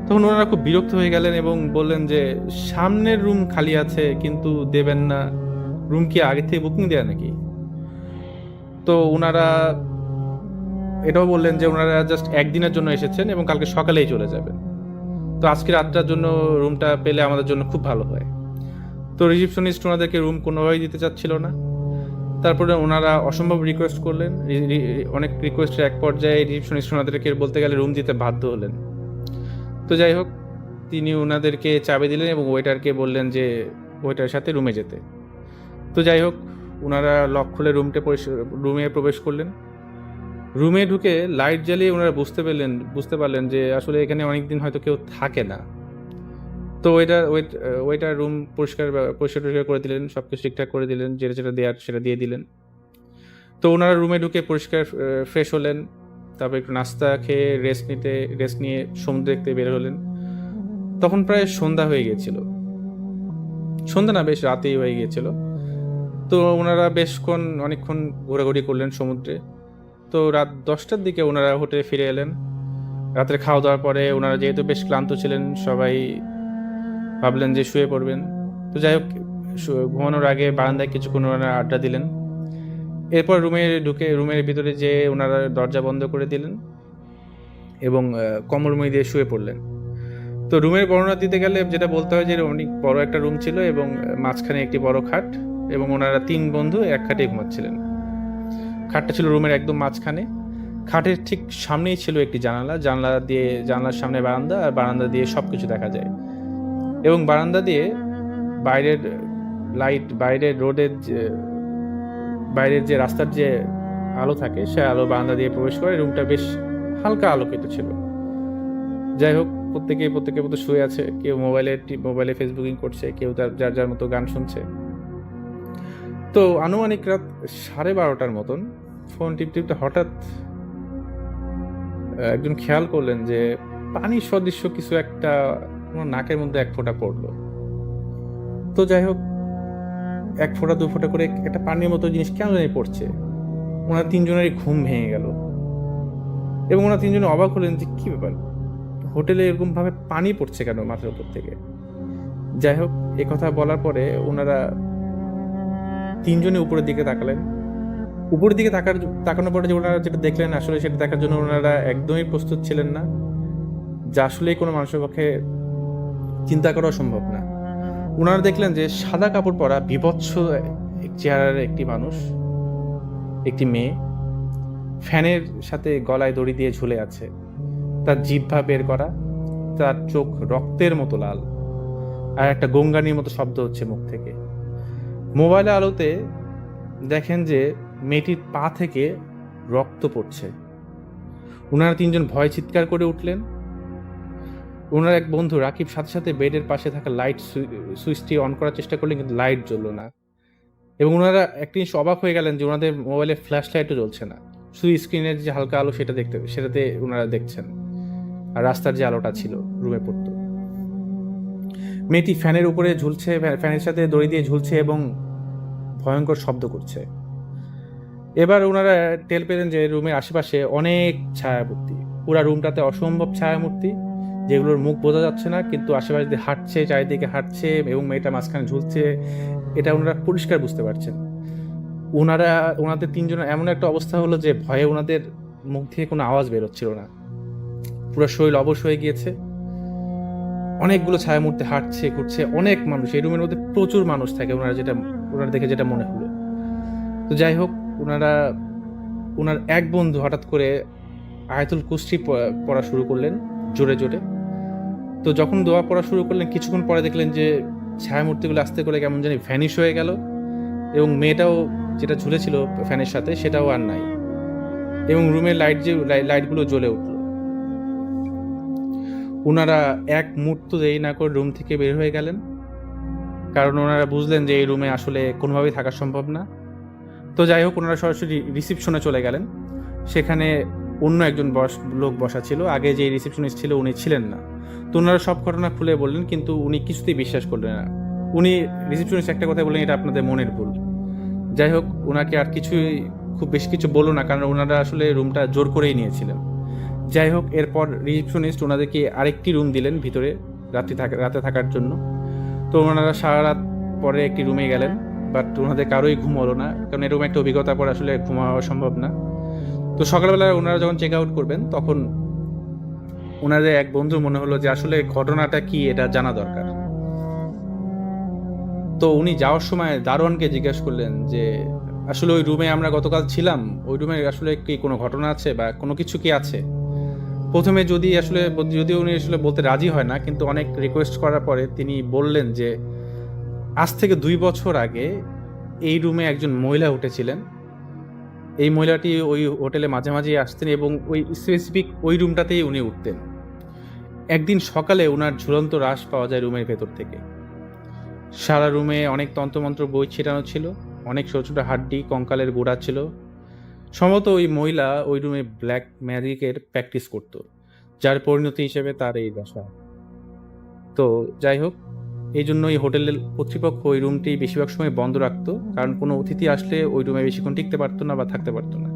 তখন ওনারা খুব বিরক্ত হয়ে গেলেন এবং বললেন যে সামনের রুম খালি আছে কিন্তু দেবেন না, রুম কি আগে থেকে বুকিং দেয়া নাকি? তো ওনারা এটাও বললেন যে ওনারা জাস্ট একদিনের জন্য এসেছেন এবং কালকে সকালেই চলে যাবেন। তো আজকে রাতটার জন্য রুমটা পেলে আমাদের জন্য খুব ভালো হয়। তো রিসেপশনিস্ট ওনাদেরকে রুম কোনোভাবেই দিতে চাচ্ছিল না। তারপরে ওনারা অসম্ভব রিকোয়েস্ট করলেন। অনেক রিকোয়েস্টের এক পর্যায়ে রিসেপশনিস্ট ওনাদেরকে বলতে গেলে রুম দিতে বাধ্য হলেন। তো যাই হোক, তিনি ওনাদেরকে চাবি দিলেন এবং ওয়েটারকে বললেন যে ওয়েটারের সাথে রুমে যেতে। তো যাই হোক, ওনারা লক খুলে রুমে প্রবেশ করলেন। রুমে ঢুকে লাইট জ্বালিয়ে ওনারা বুঝতে পারলেন যে আসলে এখানে অনেকদিন হয়তো কেউ থাকে না। তো ওয়েটার রুম পরিষ্কার করে দিলেন, সব কিছু ঠিকঠাক করে দিলেন, যেটা দেওয়ার সেটা দিয়ে দিলেন। তো ওনারা রুমে ঢুকে পরিষ্কার ফ্রেশ হলেন, তারপর একটু নাস্তা খেয়ে রেস্ট নিয়ে সমুদ্র দেখতে বের হলেন। তখন প্রায় সন্ধ্যা হয়ে গিয়েছিল, সন্ধ্যা না, বেশ রাতেই হয়ে গিয়েছিল। তো ওনারা অনেকক্ষণ ঘোরাঘুরি করলেন সমুদ্রে। তো রাত 10টার দিকে ওনারা হোটেলে ফিরে এলেন। রাত্রে খাওয়া দাওয়ার পরে ওনারা যেহেতু বেশ ক্লান্ত ছিলেন, সবাই ভাবলেন যে শুয়ে পড়বেন। তো যাই হোক, ঘুমানোর আগে বারান্দায় কিছুক্ষণ ওনারা আড্ডা দিলেন। এরপর রুমের ভিতরে যে ওনারা দরজা বন্ধ করে দিলেন এবং কম্বলমুড়ি দিয়ে শুয়ে পড়লেন। তো রুমের বর্ণনা দিতে গেলে যেটা বলতে হয় যে অনেক বড় একটা রুম ছিল এবং মাঝখানে একটি বড় খাট, এবং ওনারা 3 বন্ধু এক খাটে ঘুমাচ্ছিলেন। খাটটা ছিল রুমের একদম মাঝখানে। খাটের ঠিক সামনেই ছিল একটি জানালার সামনে বারান্দা, আর বারান্দা দিয়ে সবকিছু দেখা যায়। এবং বারান্দা দিয়ে বাইরের লাইট, বাইরের যে রাস্তার যে আলো থাকে সে আলো বারান্দা দিয়ে প্রবেশ করে। রুমটা বেশ হালকা আলোকিত ছিল। যাই হোক, প্রত্যেকের মতো শুয়ে আছে, কেউ মোবাইলে ফেসবুকিং করছে, কেউ যার মতো গান শুনছে। তো আনুমানিক রাত 12:30 মতন ফোন টিপতে হঠাৎ একজন খেয়াল করলেন যে পানির সদৃশ্য কিছু একটা ওনার নাকের মধ্যে এক ফোঁটা পড়লো। তো যাই হোক, এক ফোঁটা দু ফোঁটা করে একটা পানির মতো জিনিস কেন জানি পড়ছে। ওনার তিনজনেরই ঘুম ভেঙে গেল এবং ওনার তিনজনে অবাক হলেন যে কি ব্যাপার, হোটেলে এরকম ভাবে পানি পড়ছে কেন মাথার উপর থেকে। যাই হোক, এ কথা বলার পরে ওনারা তিনজনে উপরের দিকে তাকালেন। উপরের দিকে তাকানোর পরে যে ওনারা যেটা দেখলেন, আসলে সেটা দেখার জন্য ওনারা একদমই প্রস্তুত ছিলেন না, যা আসলেই কোনো মানুষের পক্ষে চিন্তা করা সম্ভব না। ওনারা দেখলেন যে সাদা কাপড় পরা বিভৎস চেহারার একটি মানুষ, একটি মেয়ে, ফ্যানের সাথে গলায় দড়ি দিয়ে ঝুলে আছে, তার জিহ্বা বের করা, তার চোখ রক্তের মতো লাল, আর একটা গঙ্গানির মতো শব্দ হচ্ছে মুখ থেকে। মোবাইলের আলোতে দেখেন যে মেয়েটির পা থেকে রক্ত পড়ছে। ওনারা তিনজন ভয় চিৎকার করে উঠলেন। ওনার এক বন্ধু রাকিব সাথে সাথে বেডের পাশে থাকা লাইট সুইচটি অন করার চেষ্টা করলেন, কিন্তু লাইট জ্বলল না। এবং ওনারা একটি জিনিস অবাক হয়ে গেলেন যে ওনাদের মোবাইলে ফ্ল্যাশ লাইটও জ্বলছে না, শুধু স্ক্রিনের যে হালকা আলো সেটাতে ওনারা দেখছেন, আর রাস্তার যে আলোটা ছিল রুমে পড়তো। মেয়েটি ফ্যানের উপরে ঝুলছে, ফ্যানের সাথে দড়ি দিয়ে ঝুলছে এবং ভয়ঙ্কর শব্দ করছে। এবার ওনারা টের পেলেন যে রুমের আশেপাশে অনেক ছায়ামূর্তি, পুরা রুমটাতে অসম্ভব ছায়ামূর্তি, যেগুলোর মুখ বোঝা যাচ্ছে না, কিন্তু আশেপাশে দিয়ে হাঁটছে, চারিদিকে হাঁটছে এবং মেয়েটা মাঝখানে ঝুলছে, এটা ওনারা পরিষ্কার বুঝতে পারছেন। ওনাদের তিনজনের এমন একটা অবস্থা হলো যে ভয়ে ওনাদের মুখ থেকে কোনো আওয়াজ বেরোচ্ছিল না, পুরো শরীর অবশ হয়ে গিয়েছে। অনেকগুলো ছায়ামূর্তি হাঁটছে, ঘুরছে, অনেক মানুষ, এই রুমের মধ্যে প্রচুর মানুষ থাকে, ওনারা দেখে যেটা মনে হলো। তো যাই হোক, ওনার এক বন্ধু হঠাৎ করে আয়াতুল কুরসি পড়া শুরু করলেন জোরে জোরে। তো যখন দোয়া পড়া শুরু করলেন, কিছুক্ষণ পরে দেখলেন যে ছায়ামূর্তিগুলো আস্তে করে কেমন জানি ভ্যানিশ হয়ে গেল এবং মেয়েটাও যেটা ঝুলেছিল ফ্যানের সাথে সেটাও আর নাই, এবং রুমের লাইটগুলো জ্বলে উঠল। ওনারা এক মুহূর্ত দেরি না করে রুম থেকে বের হয়ে গেলেন, কারণ ওনারা বুঝলেন যে এই রুমে আসলে কোনোভাবেই থাকা সম্ভব না। তো যাই হোক, ওনারা সরাসরি রিসিপশনে চলে গেলেন। সেখানে অন্য একজন লোক বসা ছিল, আগে যে রিসিপশনিস্ট ছিল উনি ছিলেন না। তো ওনারা সব ঘটনা খুলে বললেন, কিন্তু উনি কিছুতেই বিশ্বাস করলেন না। উনি রিসিপশনিস্ট একটা কথা বললেন, এটা আপনাদের মনের ভুল। যাই হোক, ওনাকে আর খুব বেশি কিছু বলল না, কারণ ওনারা আসলে রুমটা জোর করেই নিয়েছিলেন। যাই হোক, এরপর রিসিপশনিস্ট ওনাদেরকে আরেকটি রুম দিলেন ভিতরে রাতে থাকার জন্য। তো ওনারা সারা রাত পরে একটি রুমে গেলেন, বাট ওনাদের কারোই ঘুম হলো না, কারণ এরকম একটা অভিজ্ঞতা পরে আসলে ঘুমা হওয়া সম্ভব না। তো সকালবেলা ওনারা যখন চেক আউট করবেন, তখন ওনাদের এক বন্ধু মনে হলো যে আসলে ঘটনাটা কি এটা জানা দরকার। তো উনি যাওয়ার সময় দারোয়ানকে জিজ্ঞেস করলেন যে আসলে ওই রুমে আমরা গতকাল ছিলাম, ওই রুমে আসলে কি কোনো ঘটনা আছে বা কোনো কিছু কি আছে। প্রথমে যদিও উনি আসলে বলতে রাজি হয় না, কিন্তু অনেক রিকোয়েস্ট করার পরে তিনি বললেন যে আজ থেকে 2 বছর আগে এই রুমে একজন মহিলা উঠেছিলেন। এই মহিলাটি ওই হোটেলে মাঝে মাঝে আসতেন এবং ওই স্পেসিফিক ওই রুমটাতেই উনি উঠতেন। একদিন সকালে ওনার ঝুলন্ত রাশ পাওয়া যায় রুমের ভেতর থেকে। সারা রুমে অনেক তন্ত্রমন্ত্র বই ছিটানো ছিল, অনেক ছোট ছোট হাড্ডি কঙ্কালের গোড়া ছিল। সম্ভবত ওই মহিলা ওই রুমে ব্ল্যাক ম্যাজিকের প্র্যাকটিস করত, যার পরিণতি হিসেবে তার এই দশা। তো যাই হোক, এই জন্য এই হোটেলের কর্তৃপক্ষ ওই রুমটি বেশিরভাগ সময় বন্ধ রাখতো, কারণ কোনো অতিথি আসলে ওই রুমে বেশিক্ষণ টিকতে পারতো না বা থাকতে পারতো না।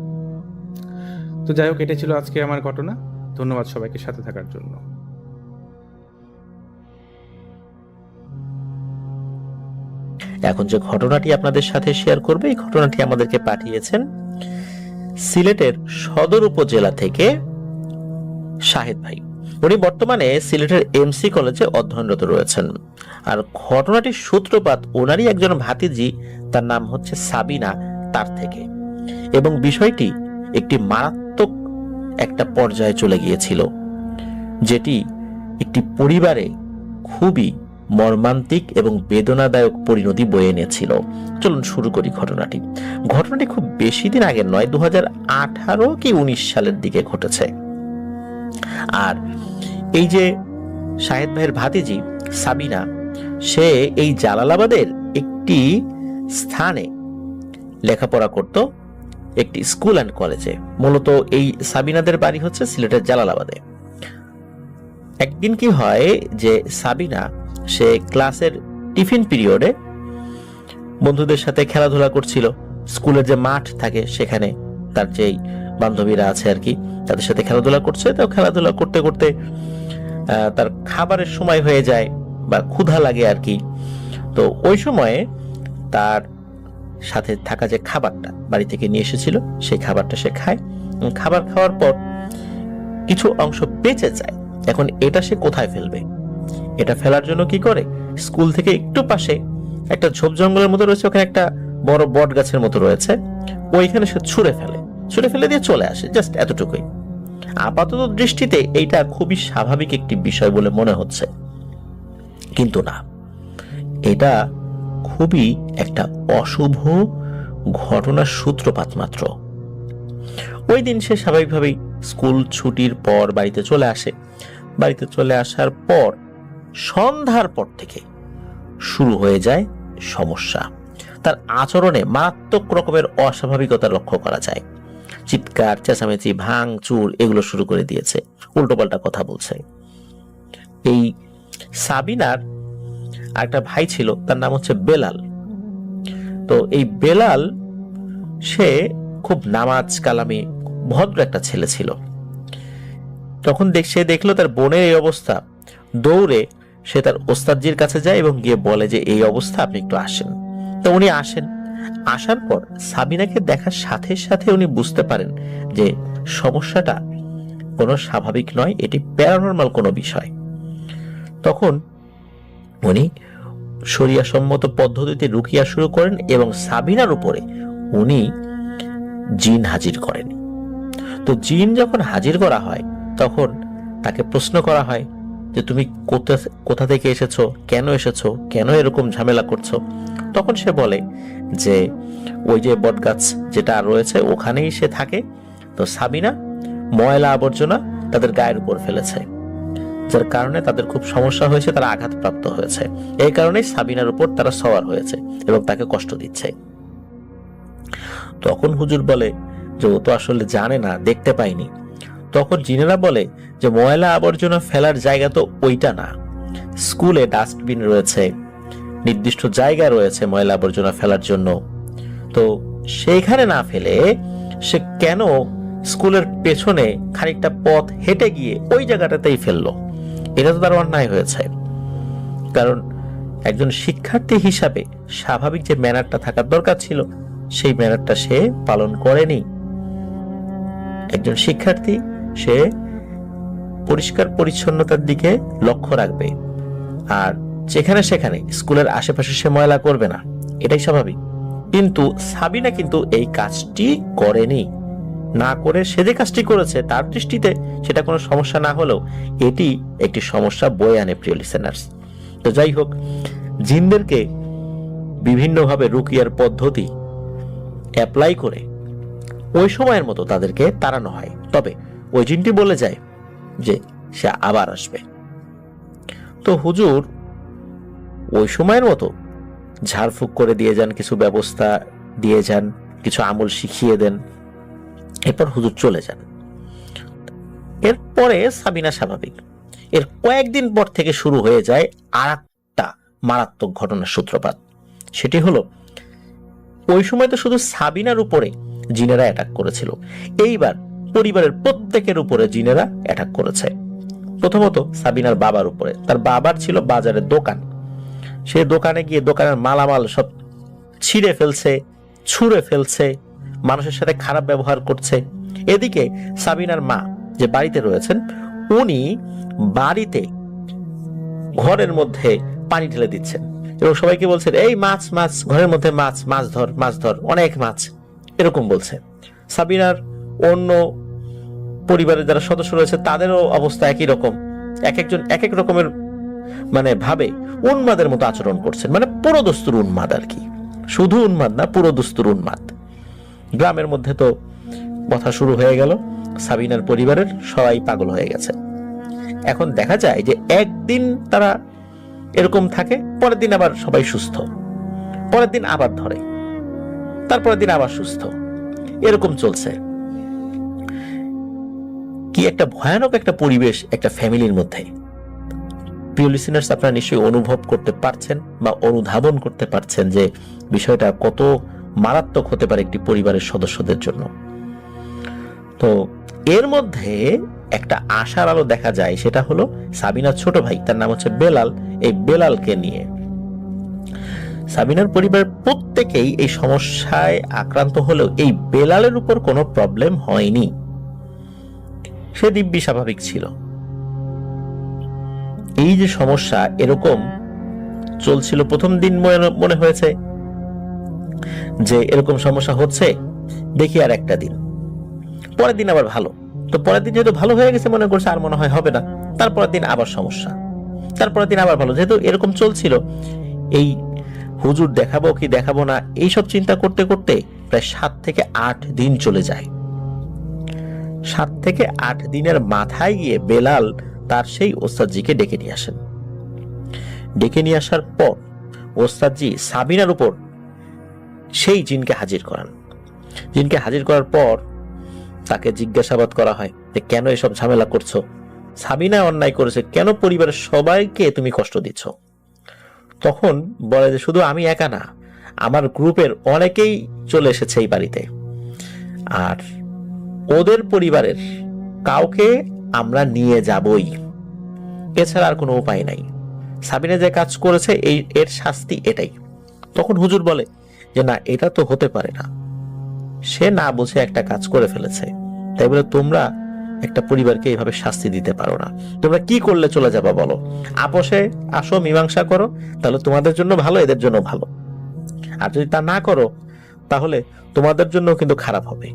তো যাই হোক, এটা ছিল আজকে আমার ঘটনা। ধন্যবাদ সবাইকে সাথে থাকার জন্য। এখন যে ঘটনাটি আপনাদের সাথে শেয়ার করবে, এই ঘটনাটি আমাদেরকে পাঠিয়েছেন সিলেটের সদর উপজেলা থেকে শাহেদ ভাই। উনি বর্তমানে সিলেটের এমসি কলেজে অধ্যয়নরত রয়েছেন। আর ঘটনাটির সূত্রপাত ওনারই একজন ভাতিজি, তার নাম হচ্ছে সাবিনা, তার থেকে, এবং বিষয়টি একটি মারাত্মক একটা পর্যায়ে চলে গিয়েছিল, যেটি একটি পরিবারে খুবই মর্মান্তিক এবং বেদনাদায়ক পরিণতি বয়ে এনেছিল। চলুন শুরু করি ঘটনাটি। ঘটনাটি খুব বেশি দিন আগের নয়, 2018 কি 19 সালের দিকে ঘটেছে। আর এই যে শাহেদ ভাইয়ের ভাতিজি সাবিনা, সে এই জালালাবাদের একটি স্থানে লেখাপড়া করত, একটি স্কুল অ্যান্ড কলেজে। মূলত এই সাবিনাদের বাড়ি হচ্ছে সিলেটের জালালাবাদে। একদিন কি হয় যে সাবিনা সে ক্লাসের টিফিন পিরিয়ডে বন্ধুদের সাথে খেলাধুলা করছিল। স্কুলের যে মাঠ থাকে সেখানে তার যেই বান্ধবীরা আছে আর কি, তাদের সাথে খেলাধুলা করছে। তো খেলাধুলা করতে করতে তার খাবারের সময় হয়ে যায় বা ক্ষুধা লাগে আর কি। তো ওই সময়ে তার সাথে থাকা যে খাবারটা বাড়ি থেকে নিয়ে এসেছিল সেই খাবারটা সে খায়। খাবার খাওয়ার পর কিছু অংশ বেঁচে যায়। এখন এটা সে কোথায় ফেলবে? এটা ফেলার জন্য কি করে, স্কুল থেকে একটু পাশে একটা ঝোপ জঙ্গলের মতো রয়েছে, ওখানে একটা বড় বট গাছের মতো রয়েছে, ওইখানে সে ছুঁড়ে ফেলে দিয়ে চলে আসে। জাস্ট এতটুকুই। আপাতত দৃষ্টিতে এইটা খুবই স্বাভাবিক একটি বিষয় বলে মনে হচ্ছে, কিন্তু না, এটা খুবই একটা অশুভ ঘটনার সূত্রপাত মাত্র। ওই দিন সে স্বাভাবিকভাবেই স্কুল ছুটির পর বাড়িতে চলে আসে। বাড়িতে চলে আসার পর সন্ধ্যার পর থেকে শুরু হয়ে যায় সমস্যা। তার আচরণে মারাত্মক রকমের অস্বাভাবিকতা লক্ষ্য করা যায়। চিৎকার, চেঁচামেচি, ভাঙচুর এগুলো শুরু করে দিয়েছে, উল্টোপাল্টা কথা বলছে। এই সাবিনার আরেকটা ভাই ছিল, তার নাম হচ্ছে বেলাল। তো এই বেলাল সে খুব নামাজ কালামে ভদ্র একটা ছেলে ছিল। তখন সে দেখলো তার বোনের এই অবস্থা, দৌড়ে সে তার ওস্তাদজির কাছে যায় এবং গিয়ে বলে যে এই অবস্থা, আপনি একটু আসেন। তো উনি আসেন। আসার পর সাবিনাকে দেখার সাথে সাথে উনি বুঝতে পারেন যে সমস্যাটা কোনো স্বাভাবিক নয়, এটি প্যারানরমাল কোনো বিষয়। তখন উনি শরিয়াসম্মত পদ্ধতিতে রুকিয়া শুরু করেন এবং সাবিনার উপরে উনি জিন হাজির করেন। তো জিন যখন হাজির করা হয় তখন তাকে প্রশ্ন করা হয় যে তুমি কোথা থেকে এসেছো, কেন এরকম ঝামেলা করছো? তখন সে বলে যে ওই যে বটগাছ যেটা রয়েছে ওখানেই সে থাকে। তো সাবিনা ময়লা আবর্জনা তাদের গায়ের উপর ফেলেছে, যার কারণে তাদের খুব সমস্যা হয়েছে, তারা আঘাতপ্রাপ্ত হয়েছে। এই কারণেই সাবিনার উপর তারা সওয়ার হয়েছে এবং তাকে কষ্ট দিচ্ছে। তখন হুজুর বলে যে ও তো আসলে জানে না, দেখতে পাইনি। তখন জিনেরা বলে যে ময়লা আবর্জনা ফেলার জায়গা তো ওইটা না, স্কুলে ডাস্টবিন রয়েছে, নির্দিষ্ট জায়গা রয়েছে ময়লা আবর্জনা ফেলার জন্য। তো সেইখানে না ফেলে সে কেন স্কুলের পেছনে খানিকটা পথ হেঁটে গিয়ে ওই জায়গাটাতেই ফেললো? এটা তো তার অন্যায় হয়েছে। কারণ একজন শিক্ষার্থী হিসাবে স্বাভাবিক যে ম্যানারটা থাকার দরকার ছিল সেই ম্যানারটা সে পালন করেনি। একজন শিক্ষার্থী সে পরিষ্কার পরিচ্ছন্নতার দিকে লক্ষ্য রাখবে, আর যেখানে সেখানে স্কুলের আশেপাশে সে ময়লা করবে না, এটাই স্বাভাবিক। কিন্তু সাবিনা কিন্তু এই কাজটি করেনি। না করে সে যে কাজটি করেছে তার দৃষ্টিতে সেটা কোনো সমস্যা না হলেও এটি একটি সমস্যা বয়ে আনে, প্রিয় লিসেনার্স। তো যাই হোক, জিনদেরকে বিভিন্নভাবে রুকিয়ার পদ্ধতি অ্যাপ্লাই করে ওই সময়ের মতো তাদেরকে তাড়ানো হয়। তবে ওই জিনটি বলে যায় যে সে আবার আসবে। তো হুজুর ওই সময়ের মতো ঝাড়ফুঁক করে দিয়ে যান, কিছু ব্যবস্থা দিয়ে যান, কিছু আমল শিখিয়ে দেন, এরপর হুজুর চলে যান। এরপরে সাবিনা স্বাভাবিক। এর কয়েকদিন পর থেকে শুরু হয়ে যায় আর একটা মারাত্মক ঘটনার সূত্রপাত। সেটি হলো ওই সময় তো শুধু সাবিনার উপরে জিনেরা অ্যাটাক করেছিল, এইবার পরিবারের প্রত্যেকের উপরে জিনেরা অ্যাটাক করেছে। প্রথমত সাবিনার বাবার উপরে। তার বাবার ছিল বাজারের দোকান, সে দোকানে গিয়ে দোকানের মালামাল সব ছিঁড়ে ফেলছে, ছুঁড়ে ফেলছে, মানুষের সাথে খারাপ ব্যবহার করছে। এদিকে সাবিনার মা যে বাড়িতে রয়েছেন, উনি বাড়িতে ঘরের মধ্যে পানি ঢেলে দিচ্ছেন এবং সবাইকে বলছেন এই মাছ মাছ, ঘরের মধ্যে মাছ, মাছ ধর, অনেক মাছ, এরকম বলছে। সাবিনার অন্য পরিবারের যারা সদস্য রয়েছে তাদেরও অবস্থা একই রকম, এক একজন এক এক রকমের ভাবে উন্মাদের মতো আচরণ করছেন, পুরোদস্তুর উন্মাদ আর কি। শুধু উন্মাদ না, পুরোদস্তুর উন্মাদ। গ্রামের মধ্যে তো কথা শুরু হয়ে গেল, সাবিনার পরিবারের সবাই পাগল হয়ে গেছে। এখন দেখা যায় যে একদিন তারা এরকম থাকে, পরের দিন আবার সবাই সুস্থ, পরের দিন আবার ধরে, তারপরের দিন আবার সুস্থ, এরকম চলছে। কি একটা ভয়ানক একটা পরিবেশ একটা ফ্যামিলির মধ্যে। প্রিয় লিসেনার্স, আপনারা নিশ্চয়ই অনুভব করতে পারছেন বা অনুধাবন করতে পারছেন যে বিষয়টা কত মারাত্মক হতে পারে একটি পরিবারের সদস্যদের জন্য। তো এর মধ্যে একটা আশার আলো দেখা যায়, সেটা হলো সাবিনার ছোট ভাই, তার নাম হচ্ছে বেলাল। এই বেলালকে নিয়ে সাবিনার পরিবারের প্রত্যেকেই এই সমস্যায় আক্রান্ত হলেও এই বেলালের উপর কোনো প্রবলেম হয়নি। সে দিব্যি স্বাভাবিক ছিল। এই যে সমস্যা এরকম চলছিল, প্রথম দিন মনে হয়েছে যে এরকম সমস্যা হচ্ছে, দেখি আর একটা দিন, পরের দিন আবার ভালো। তো পরের দিন যেহেতু ভালো হয়ে গেছে মনে করছে আর মনে হয় হবে না, তারপরের দিন আবার সমস্যা, তারপরের দিন আবার ভালো। যেহেতু এরকম চলছিল, এই হুজুর দেখাবো কি দেখাবো না এইসব চিন্তা করতে করতে প্রায় 7 থেকে 8 দিন চলে যায়। 7 থেকে 8 দিনের মাথায় গিয়ে বেলাল তার সেই ওস্তাদজিকে ডেকে নিয়ে আসেন। ডেকে নিয়ে আসার পর ওস্তাদজি সাবিনার উপর সেই জিনকে হাজির করান। জিনকে হাজির করার পর তাকে জিজ্ঞাসাবাদ করা হয় যে কেন এসব ঝামেলা করছো, সাবিনা অন্যায় করেছে, কেন পরিবারের সবাইকে তুমি কষ্ট দিচ্ছ? তখন বলে যে শুধু আমি একা না, আমার গ্রুপের অনেকেই চলে এসেছে এই বাড়িতে, আর ওদের পরিবারের কাউকে আমরা নিয়ে যাবই, এছাড়া আর কোনো উপায় নাই। সাবিনা যে কাজ করেছে এর শাস্তি এটাই। তখন হুজুর বলে যে না, এটা তো হতে পারে না, সে না বুঝে একটা কাজ করে ফেলেছে, তাই বলে তোমরা একটা পরিবারকে এইভাবে শাস্তি দিতে পারো না। তোমরা কি করলে চলে যাবা বলো? আপোষে আসো, মীমাংসা করো, তাহলে তোমাদের জন্য ভালো, এদের জন্য ভালো। আর যদি তা না করো তাহলে তোমাদের জন্য কিন্তু খারাপ হবে।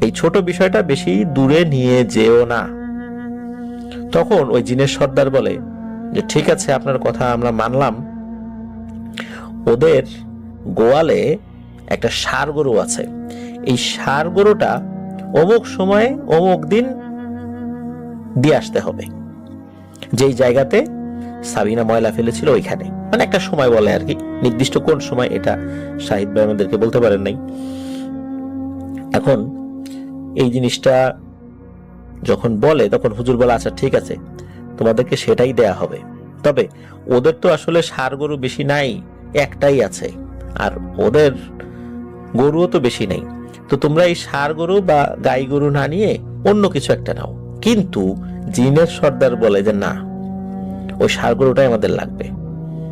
এই ছোট বিষয়টা বেশি দূরে নিয়ে যেও না। তখন ওই জিনের সর্দার বলে যে ঠিক আছে, আপনার কথা আমরা মানলাম। ওদের গোয়ালে একটা ষাঁড় গরু আছে, এই ষাঁড় গরুটা অমুক সময়ে অমুক দিন দিয়ে আসতে হবে, যেই জায়গাতে সাবিনা ময়লা ফেলেছিল ওইখানে। মানে একটা সময় বলে আর কি, নির্দিষ্ট কোন সময় এটা শাহিদ ভাই আমাদেরকে বলতে পারেন নাই। এখন এই জিনিসটা যখন বলে তখন হুজুর বলে আচ্ছা ঠিক আছে, তোমাদেরকে সেটাই দেয়া হবে, তবে ওদের তো আসলে ষাঁড় গরু বেশি নাই, একটাই আছে, আর ওদের গরুও তো বেশি নেই, তো তোমরা এই ষাঁড় গরু বা গাই গরু না নিয়ে অন্য কিছু একটা নাও। কিন্তু জিনের সর্দার বলে যে না, ওই ষাঁড় গরুটাই আমাদের লাগবে,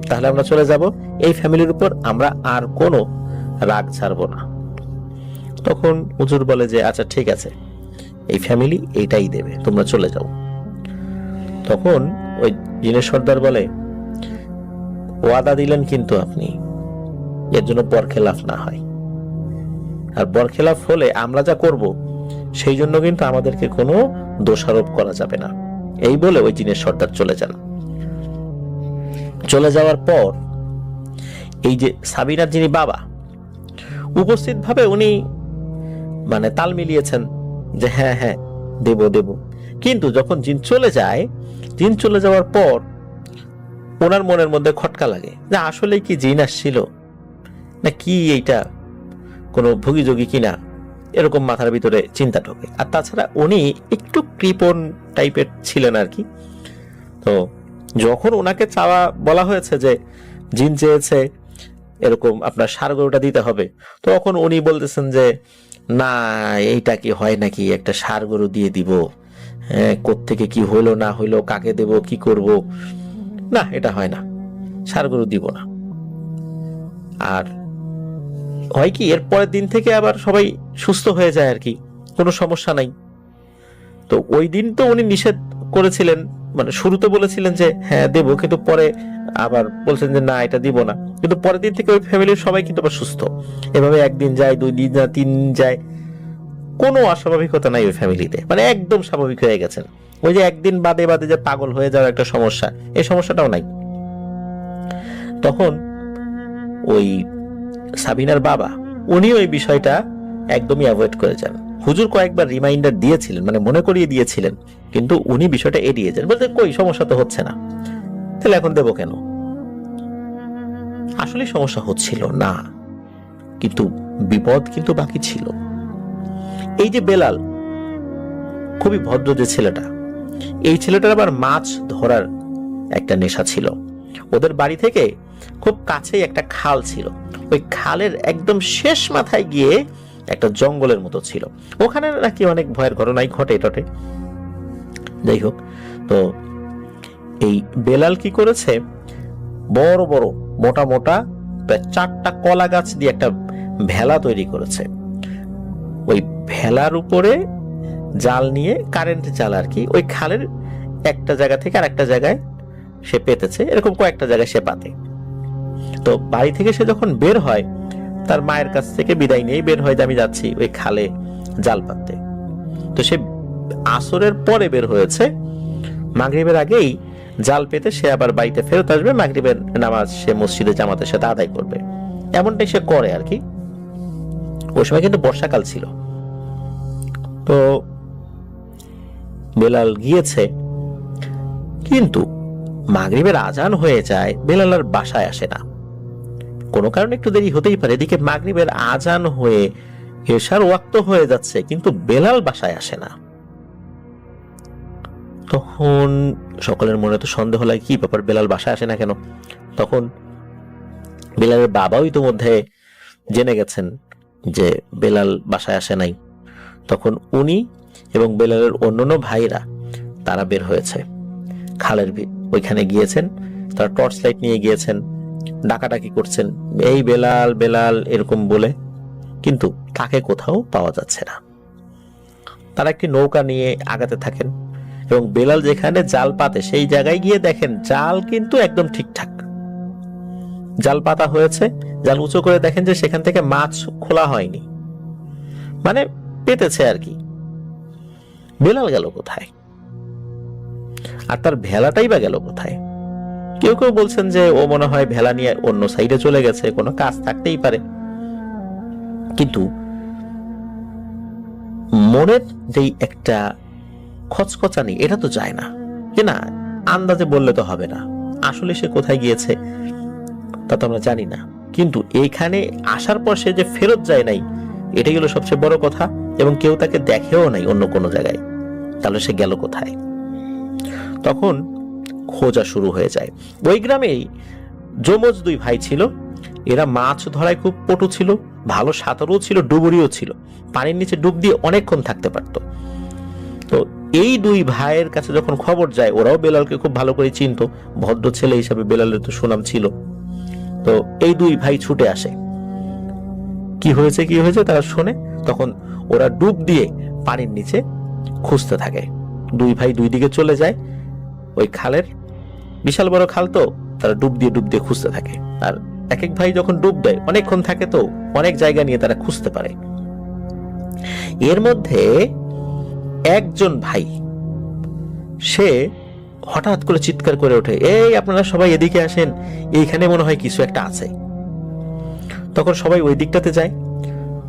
তাহলে আমরা চলে যাব, এই ফ্যামিলির উপর আমরা আর কোনো রাগ ছাড়বো না। তখন হুজুর বলে যে আচ্ছা ঠিক আছে, এই ফ্যামিলি এইটাই দেবে, তোমরা চলে যাও। তখন ওই জিনের সর্দার বলে ওয়াদা দিলেন কিন্তু আপনি, এর জন্য বরখেলাফ না হয়, আর বরখেলাফ হলে আমরা যা করব সেই জন্য কিন্তু আমাদেরকে কোনো দোষারোপ করা যাবে না। এই বলে ওই জিনের সর্দার চলে যান। চলে যাওয়ার পর এই যে সাবিনার যিনি বাবা, উপস্থিত ভাবে উনি মানে তাল মিলিয়েছেন যে হ্যাঁ হ্যাঁ দেব দেব, কিন্তু যখন জিন চলে যায়, জিন চলে যাওয়ার পর ওনার মনের মধ্যে খটকা লাগে যে আসলে কি জিন আসছিল না কি, এইটা কোনো ভুগিযোগী কিনা, এরকম মাথার ভিতরে চিন্তা ঢোকে। আর তাছাড়া উনি একটু কৃপণ টাইপের ছিলেন আর কি। তো যখন ওনাকে চাওয়া বলা হয়েছে যে জিন চেয়েছে এরকম আপনার ষাঁড় গরুটা দিতে হবে, তখন উনি বলতেছেন যে না, এইটা কি হয় নাকি, একটা ষাঁড় গরু দিয়ে দিব, হ্যাঁ কোত্থেকে কি হইলো না হইলো, কাকে দেব, কি করব, না এটা হয় না, ষাঁড় গরু দিব না। আর হয় কি, এর পরের দিন থেকে আবার সবাই সুস্থ হয়ে যায় আর কি, কোনো সমস্যা নাই। তো ওই দিন তো উনি নিষেধ করেছিলেন, মানে শুরুতে বলেছিলেন যে হ্যাঁ দেব, কিন্তু পরে আবার বলছেন যে না এটা দিব না, কিন্তু পরের দিন থেকে ওই ফ্যামিলির সবাই কিন্তু আবার সুস্থ। এভাবে একদিন যায়, 2 দিন যায়, 3 দিন যায়, কোনো অস্বাভাবিকতা নাই ওই ফ্যামিলিতে, মানে একদম স্বাভাবিক হয়ে গেছেন। ওই যে একদিন বাদে বাদে যে পাগল হয়ে যাওয়ার একটা সমস্যা, এই সমস্যাটাও নাই। তখন ওই সাবিনার বাবা উনি ওই বিষয়টা একদমই অ্যাভয়েড করে যান। হুজুর কয়েকবার রিমাইন্ডার দিয়েছিলেন, মানে মনে করিয়ে দিয়েছিলেন, কিন্তু উনি বিষয়টা এড়িয়ে যান, বলতে কই সমস্যা তো হচ্ছে না, তাহলে এখন দেবো কেন? আসলে সমস্যা হচ্ছিল না, কিন্তু বিপদ কিন্তু বাকি ছিল। এই যে বেলাল, খুবই ভদ্র যে ছেলেটা, এই ছেলেটার আবার মাছ ধরার একটা নেশা ছিল। ওদের বাড়ি থেকে খুব কাছেই একটা খাল ছিল। ওই খালের একদম শেষ মাথায় গিয়ে একটা জঙ্গলের মতো ছিল। ওখানে নাকি অনেক ভয়ের ঘটনাই ঘটে টটে। যাই হোক, তো এই বেলাল কি করেছে, বড় বড় মোটা মোটা প্রায় 4টা কলা গাছ দিয়ে একটা ভেলা তৈরি করেছে। ওই ভেলার উপরে জাল নিয়ে, কারেন্ট জাল আর কি, ওই খালের একটা জায়গা থেকে আর একটা জায়গায় সে পেতেছে। এরকম কয়েকটা জায়গায় সে পাতে। তো বাড়ি থেকে সে যখন বের হয়, তার মায়ের কাছ থেকে বিদায় নিয়ে বের হয় যে আমি যাচ্ছি ওই খালে জাল পাততে। তো সে আসরের পরে বের হয়েছে, মাগরিবের আগেই জাল পেতে সে আবার বাড়িতে ফেরত আসবে, মাগরিবের নামাজ সে মসজিদে জামাতের সাথে আদায় করবে। এমনটাই সে করে আর কি। ওই সময় কিন্তু বর্ষাকাল ছিল। তো বেলাল গিয়েছে, কিন্তু মাগরিবের আজান হয়ে যায়, বেলাল আর বাসায় আসে না। কোনো কারণে একটু দেরি হতেই পারে। এদিকে মাগরিবের আজান হয়ে এশার ওয়াক্ত হয়ে যাচ্ছে, কিন্তু বেলাল বাসায় আসে না। তখন সকলের মনে তো সন্দেহ লাগে, কি ব্যাপার, বেলাল বাসায় আসে না কেন? তখন বেলালের বাবাও ইতিমধ্যে জেনে গেছেন যে বেলাল বাসায় আসে নাই। তখন উনি এবং বেলালের অন্যান্য ভাইরা তারা বের হয়েছে, খালের ওইখানে গিয়েছেন। তারা টর্চ লাইট নিয়ে গিয়েছেন, ডাকাডাকি করছেন, এই বেলাল বেলাল এরকম বলে, কিন্তু তাকে কোথাও পাওয়া যাচ্ছে না। তারা একটি নৌকা নিয়ে আগাতে থাকেন এবং বেলাল যেখানে জাল পাতে সেই জায়গায় গিয়ে দেখেন জাল কিন্তু একদম ঠিকঠাক, জাল পাতা হয়েছে। জাল উঁচু করে দেখেন যে সেখান থেকে মাছ খোলা হয়নি, মানে পেতেছে আর কি। বেলাল গেল কোথায়? আর তার ভেলাটাই বা গেল কোথায়? কেউ কেউ বলছেন যে ও মনে হয় ভেলা নিয়ে অন্য সাইডে চলে গেছে, কোনো কাজ থাকতেই পারে। কিন্তু মনের যেই একটা খচখচানি, এটা তো যায় না যে না আন্দাজে বললে তো হবে না, আসলে সে কোথায় গিয়েছে তা তো আমরা জানি না। কিন্তু এইখানে আসার পর সে যে ফেরত যায় নাই, এটাই হলো সবচেয়ে বড় কথা। এবং কেউ তাকে দেখেও নাই অন্য কোনো জায়গায়, তাহলে সে গেল কোথায়? তখন খোঁজা শুরু হয়ে যায়। ওই গ্রামেই যমজ 2 ভাই ছিল। এরা মাছ ধরায় খুব পটু ছিল, ভালো সাঁতারও ছিল, ডুবুরিও ছিল, পানির নিচে ডুব দিয়ে অনেকক্ষণ থাকতে পারত। তো এই 2 ভাইয়ের কাছে যখন খবর যায়, ওরাও বেলালকে খুব ভালো করে চিনত, ভদ্র ছেলে হিসাবে বেলালের তো সুনাম ছিল। তো এই 2 ভাই ছুটে আসে, কি হয়েছে কি হয়েছে তারা শোনে। তখন ওরা ডুব দিয়ে পানির নিচে খুঁজতে থাকে। 2 ভাই 2 দিকে চলে যায়। ওই খালের বিশাল বড় খাল, তো তারা ডুব দিয়ে খুঁজতে থাকে। আর এক এক ভাই যখন ডুব দেয় অনেকক্ষণ থাকে, তো অনেক জায়গা নিয়ে তারা খুঁজতে পারে। এর মধ্যে একজন ভাই সে হঠাৎ করে চিৎকার করে ওঠে, এই আপনারা সবাই এদিকে আসেন, এইখানে মনে হয় কিছু একটা আছে। তখন সবাই ওই দিকটাতে যায়।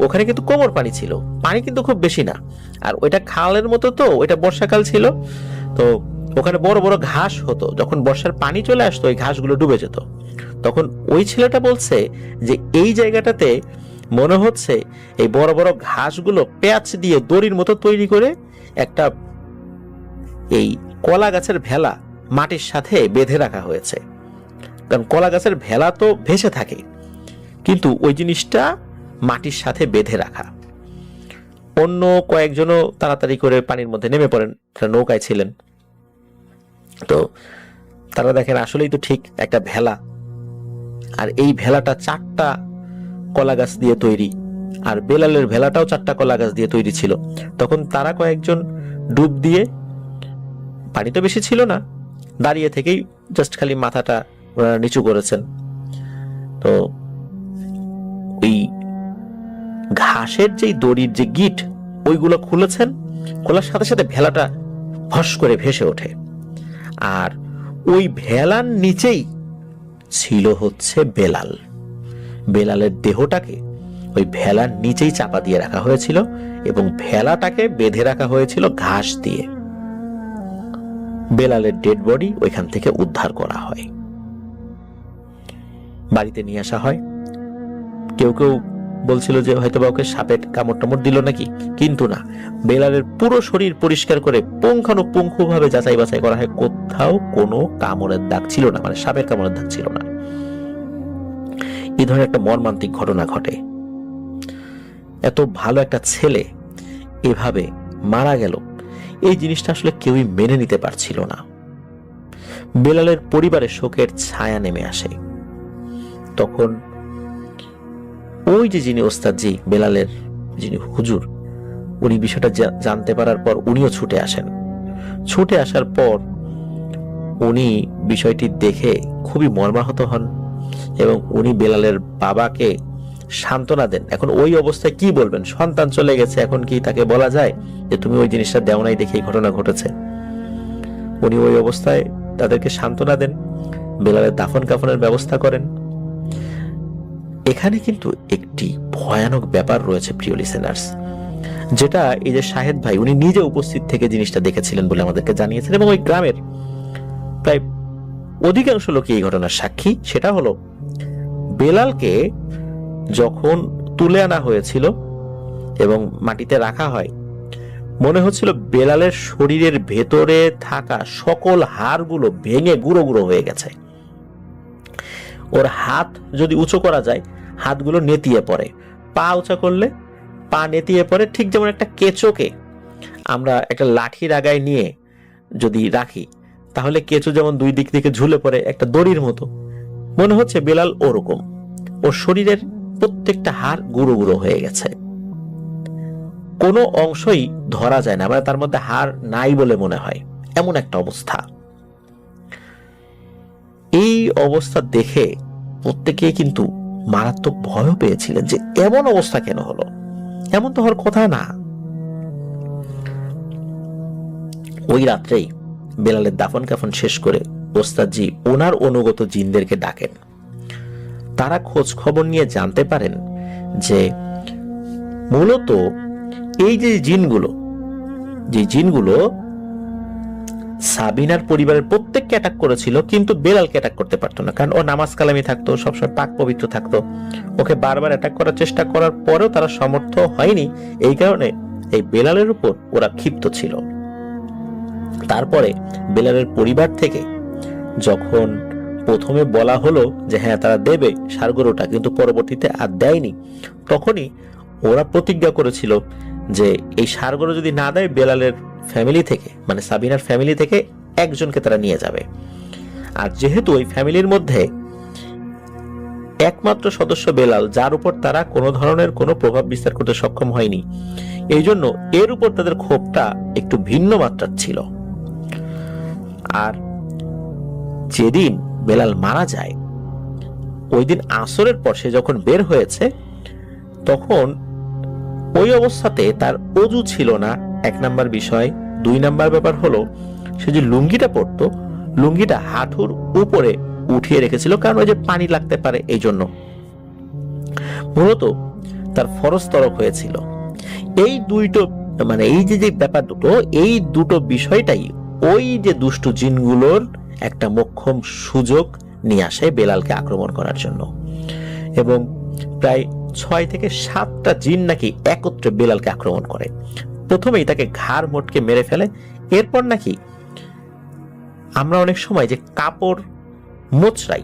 ওখানে কিন্তু কোমর পানি ছিল, পানি কিন্তু খুব বেশি না। আর ওইটা খালের মতো, তো ওইটা বর্ষাকাল ছিল, তো ওখানে বড় বড় ঘাস হতো। যখন বর্ষার পানি চলে আসতো ওই ঘাসগুলো ডুবে যেত। তখন ওই ছেলেটা বলছে যে এই জায়গাটাতে মনে হচ্ছে এই বড় বড় ঘাসগুলো প্যাচ দিয়ে দড়ির মতো তৈরি করে একটা এই কলা গাছের ভেলা মাটির সাথে বেঁধে রাখা হয়েছে। কারণ কলা গাছের ভেলা তো ভেসে থাকে, কিন্তু ওই জিনিসটা মাটির সাথে বেঁধে রাখা। অন্য কয়েকজনও তাড়াতাড়ি করে পানির মধ্যে নেমে পড়েন, তারা নৌকায় ছিলেন। তো তারা দেখেন আসলেই তো ঠিক একটা ভেলা, আর এই ভেলাটা 4টা কলা গাছ দিয়ে তৈরি, আর বেলালের ভেলাটাও 4টা কলা গাছ দিয়ে তৈরি ছিল। তখন তারা কয়েকজন ডুব দিয়ে, পানি তো বেশি ছিল না, দাঁড়িয়ে থেকেই জাস্ট খালি মাথাটা নিচু করেছেন। তো ওই ঘাসের যেই দড়ির যে গিট ওইগুলো খুলেছেন, খোলার সাথে সাথে ভেলাটা ভস করে ভেসে ওঠে। আর ওই ভেলার নিচেই ছিল হচ্ছে বেলাল। বেলালের দেহটাকে ওই ভেলার নিচেই চাপা দিয়ে রাখা হয়েছিল এবং ভেলাটাকে বেঁধে রাখা হয়েছিল ঘাস দিয়ে। বেলালের ডেড বডি ওইখান থেকে উদ্ধার করা হয়, বাড়িতে নিয়ে আসা হয়। কেউ কেউ বলছিল যে হয়তো বা ওকে সাপে কামড় টামড় দিল নাকি, কিন্তু না, বেলালের পুরো শরীর পরিষ্কার করে পুঙ্খানুপুঙ্খভাবে যাচাই বাছাই করা হয়, কোথাও কোনো কামড়ের দাগ ছিল না, মানে সাপের কামড়ের দাগ ছিল না। এই ধরনের একটা মর্মান্তিক ঘটনা ঘটে। এত ভালো একটা ছেলে এভাবে মারা গেল, এই জিনিসটা আসলে কেউই মেনে নিতে পারছিল না। বেলালের পরিবারে শোকের ছায়া নেমে আসে। তখন ওই যে যিনি ওস্তাদজি, বেলালের যিনি হুজুর, উনি বিষয়টা জানতে পারার পর উনিও ছুটে আসেন। ছুটে আসার পর উনি বিষয়টি দেখে খুবই মর্মাহত হন এবং উনি বেলালের বাবাকে সান্ত্বনা দেন। এখন ওই অবস্থায় কি বলবেন, সন্তান চলে গেছে, এখন কি তাকে বলা যায় যে তুমি ওই জিনিসটা দেও নাই দেখে এই ঘটনা ঘটেছে? উনি ওই অবস্থায় তাদেরকে সান্ত্বনা দেন, বেলালের দাফন কাফনের ব্যবস্থা করেন। এখানে কিন্তু একটি ভয়ানক ব্যাপার রয়েছে প্রিয় লিসেনার্স, যেটা এই যে শাহেদ ভাই উনি নিজে উপস্থিত থেকে জিনিসটা দেখেছিলেন বলে আমাদেরকে জানিয়েছেন, এবং ওই গ্রামের প্রায় অধিকাংশ লোক এই ঘটনার সাক্ষী। সেটা হলো, বেলালকে যখন তুলে আনা হয়েছিল এবং মাটিতে রাখা হয়, মনে হচ্ছিল বেলালের শরীরের ভেতরে থাকা সকল হাড়গুলো ভেঙে গুঁড়ো গুঁড়ো হয়ে গেছে। ওর হাত যদি উঁচু করা যায়, হাতগুলো নেতিয়ে পড়ে, পা উঁচা করলে পা নেতিয়ে পড়ে, ঠিক যেমন একটা কেঁচোকে আমরা একটা লাঠির আগায় নিয়ে যদি রাখি, তাহলে কেঁচো যেমন দুই দিক থেকে ঝুলে পড়ে একটা দড়ির মতো, মনে হচ্ছে বেলাল ওরকম। ওর শরীরের প্রত্যেকটা হাড় গুঁড়ো গুঁড়ো হয়ে গেছে, কোনো অংশই ধরা যায় না, মানে তার মধ্যে হাড় নাই বলে মনে হয়, এমন একটা অবস্থা। এই অবস্থা দেখে প্রত্যেকেই কিন্তু মারাত্মক ভয় পেয়েছিলেন যে এমন অবস্থা কেন হলো, এমন তো হওয়ার কথা না। ওই রাত্রেই বেলালের দাফন কাফন শেষ করে ওস্তাদজি ওনার অনুগত জিনদেরকে ডাকেন। তারা খোঁজ খবর নিয়ে জানতে পারেন যে মূলত এই যে জিনগুলো সাবিনার পরিবারের প্রত্যেককে অ্যাটাক করেছিল, কিন্তু বেলালকে অ্যাটাক করতে পারতো না, কারণ ও নামাজ কালামি থাকতো, সবসময় পাক পবিত্র থাকতো। ওকে বারবার অ্যাটাক করার চেষ্টা করার পরেও তারা সমর্থ হয়নি, এই কারণে এই বেলালের উপর ওরা ক্ষিপ্ত ছিল। তারপরে বেলালের পরিবার থেকে যখন প্রথমে বলা হলো যে হ্যাঁ তারা দেবে ষাঁড়গরুটা, কিন্তু পরবর্তীতে আর দেয়নি, তখনই ওরা প্রতিজ্ঞা করেছিল যে এই ষাঁড়গরু যদি না দেয়, বেলালের ফ্যামিলি থেকে, মানে সাবিনার ফ্যামিলি থেকে একজনকে তারা নিয়ে যাবে। আর যেহেতু ওই ফ্যামিলির মধ্যে একমাত্র সদস্য বেলাল, যার উপর তারা কোনো ধরনের কোনো প্রভাব বিস্তার করতে সক্ষম হয়নি, এই জন্য এর উপর তাদের ক্ষোভটা একটু ভিন্ন মাত্রার ছিল। আর যেদিন বেলাল মারা যায়, ওই দিন আসরের পর সে যখন বের হয়েছে, তখন ওই অবস্থাতে তার অজু ছিল না, এক নাম্বার বিষয়। দুই নাম্বার ব্যাপার হলো, সে যে লুঙ্গিটা পরতো, লুঙ্গিটা হাঁটুর উপরে উঠিয়ে রেখেছিল, কারণ ওই যে পানি লাগতে পারে, এই জন্য মূলত তার ফরজ তরক হয়েছিল। এই দুইটো, মানে এই যে ব্যাপার দুটো, এই দুটো বিষয়টাই ওই যে দুষ্টু জিনগুলোর একটা মোক্ষম সুযোগ নিয়ে আসে বেলালকে আক্রমণ করার জন্য। এবং প্রায় 6 থেকে 7টা জিন নাকি একত্রে বেলালকে আক্রমণ করে। প্রথমেই তাকে ঘাড় মোটকে মেরে ফেলে, এরপর নাকি আমরা অনেক সময় যে কাপড় মোচড়াই,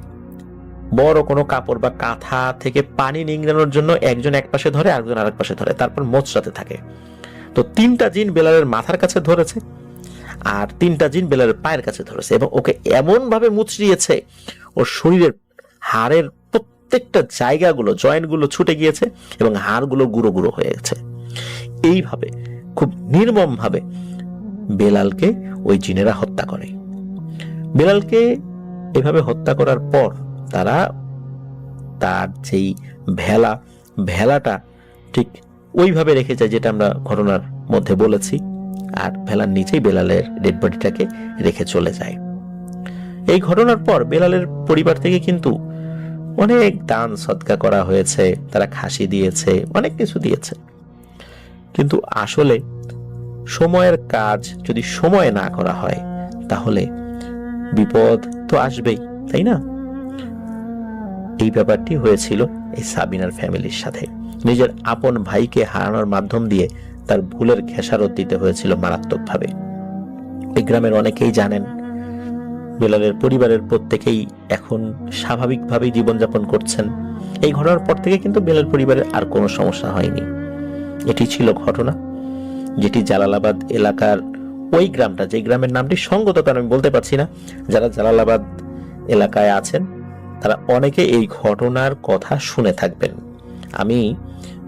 বড় কোনো কাপড় বা কাঁথা থেকে পানি নিংড়ানোর জন্য একজন এক পাশে ধরে, আরেকজন আরেক পাশে ধরে, তারপর মোচড়াতে থাকে। তো 3টা জিন বেলালের মাথার কাছে ধরেছে, আর 3টা জিন বেলালের পায়ের কাছে ধরেছে, এবং ওকে এমন ভাবে মুচড়িয়েছে, ওর শরীরের হাড়ের প্রত্যেকটা জায়গাগুলো, জয়েন্টগুলো ছুটে গিয়েছে এবং হাড়গুলো গুঁড়ো গুঁড়ো হয়ে গেছে। এইভাবে খুব নির্মম ভাবে বেলালকে ওই জিনেরা হত্যা করে। বেলালকে এভাবে হত্যা করার পর তারা তার যেই ভেলাটা ঠিক ওইভাবে রেখে যায়, যেটা আমরা ঘটনার মধ্যে বলেছি, আর ভেলার নিচেই বেলালের ডেড বডিটাকে রেখে চলে যায়। এই ঘটনার পর বেলালের পরিবার থেকে কিন্তু অনেক দান সদকা করা হয়েছে, তারা খাসি দিয়েছে, অনেক কিছু দিয়েছে, কিন্তু আসলে সময়ের কাজ যদি সময়ে না করা হয়, তাহলে বিপদ তো আসবেই, তাই না? এই ব্যাপারটি হয়েছিল এই সাবিনার ফ্যামিলির সাথে। নিজের আপন ভাইকে হারানোর মাধ্যম দিয়ে তার ভুলের খেসারত দিতে হয়েছিল মারাত্মকভাবে। এই গ্রামের অনেকেই জানেন, বেলালের পরিবারের প্রত্যেকেই এখন স্বাভাবিকভাবেই জীবনযাপন করছেন। এই ঘটনার পর থেকে কিন্তু বেলাল পরিবারের আর কোনো সমস্যা হয়নি। এটি ছিল ঘটনা যেটি জালালাবাদ এলাকার ওই গ্রামটা, যে গ্রামের নামটি সঙ্গত কারণ আমি বলতে পারছি না, যারা জালালাবাদ এলাকায় আছেন তারা অনেকে এই ঘটনার কথা শুনে থাকবেন। আমি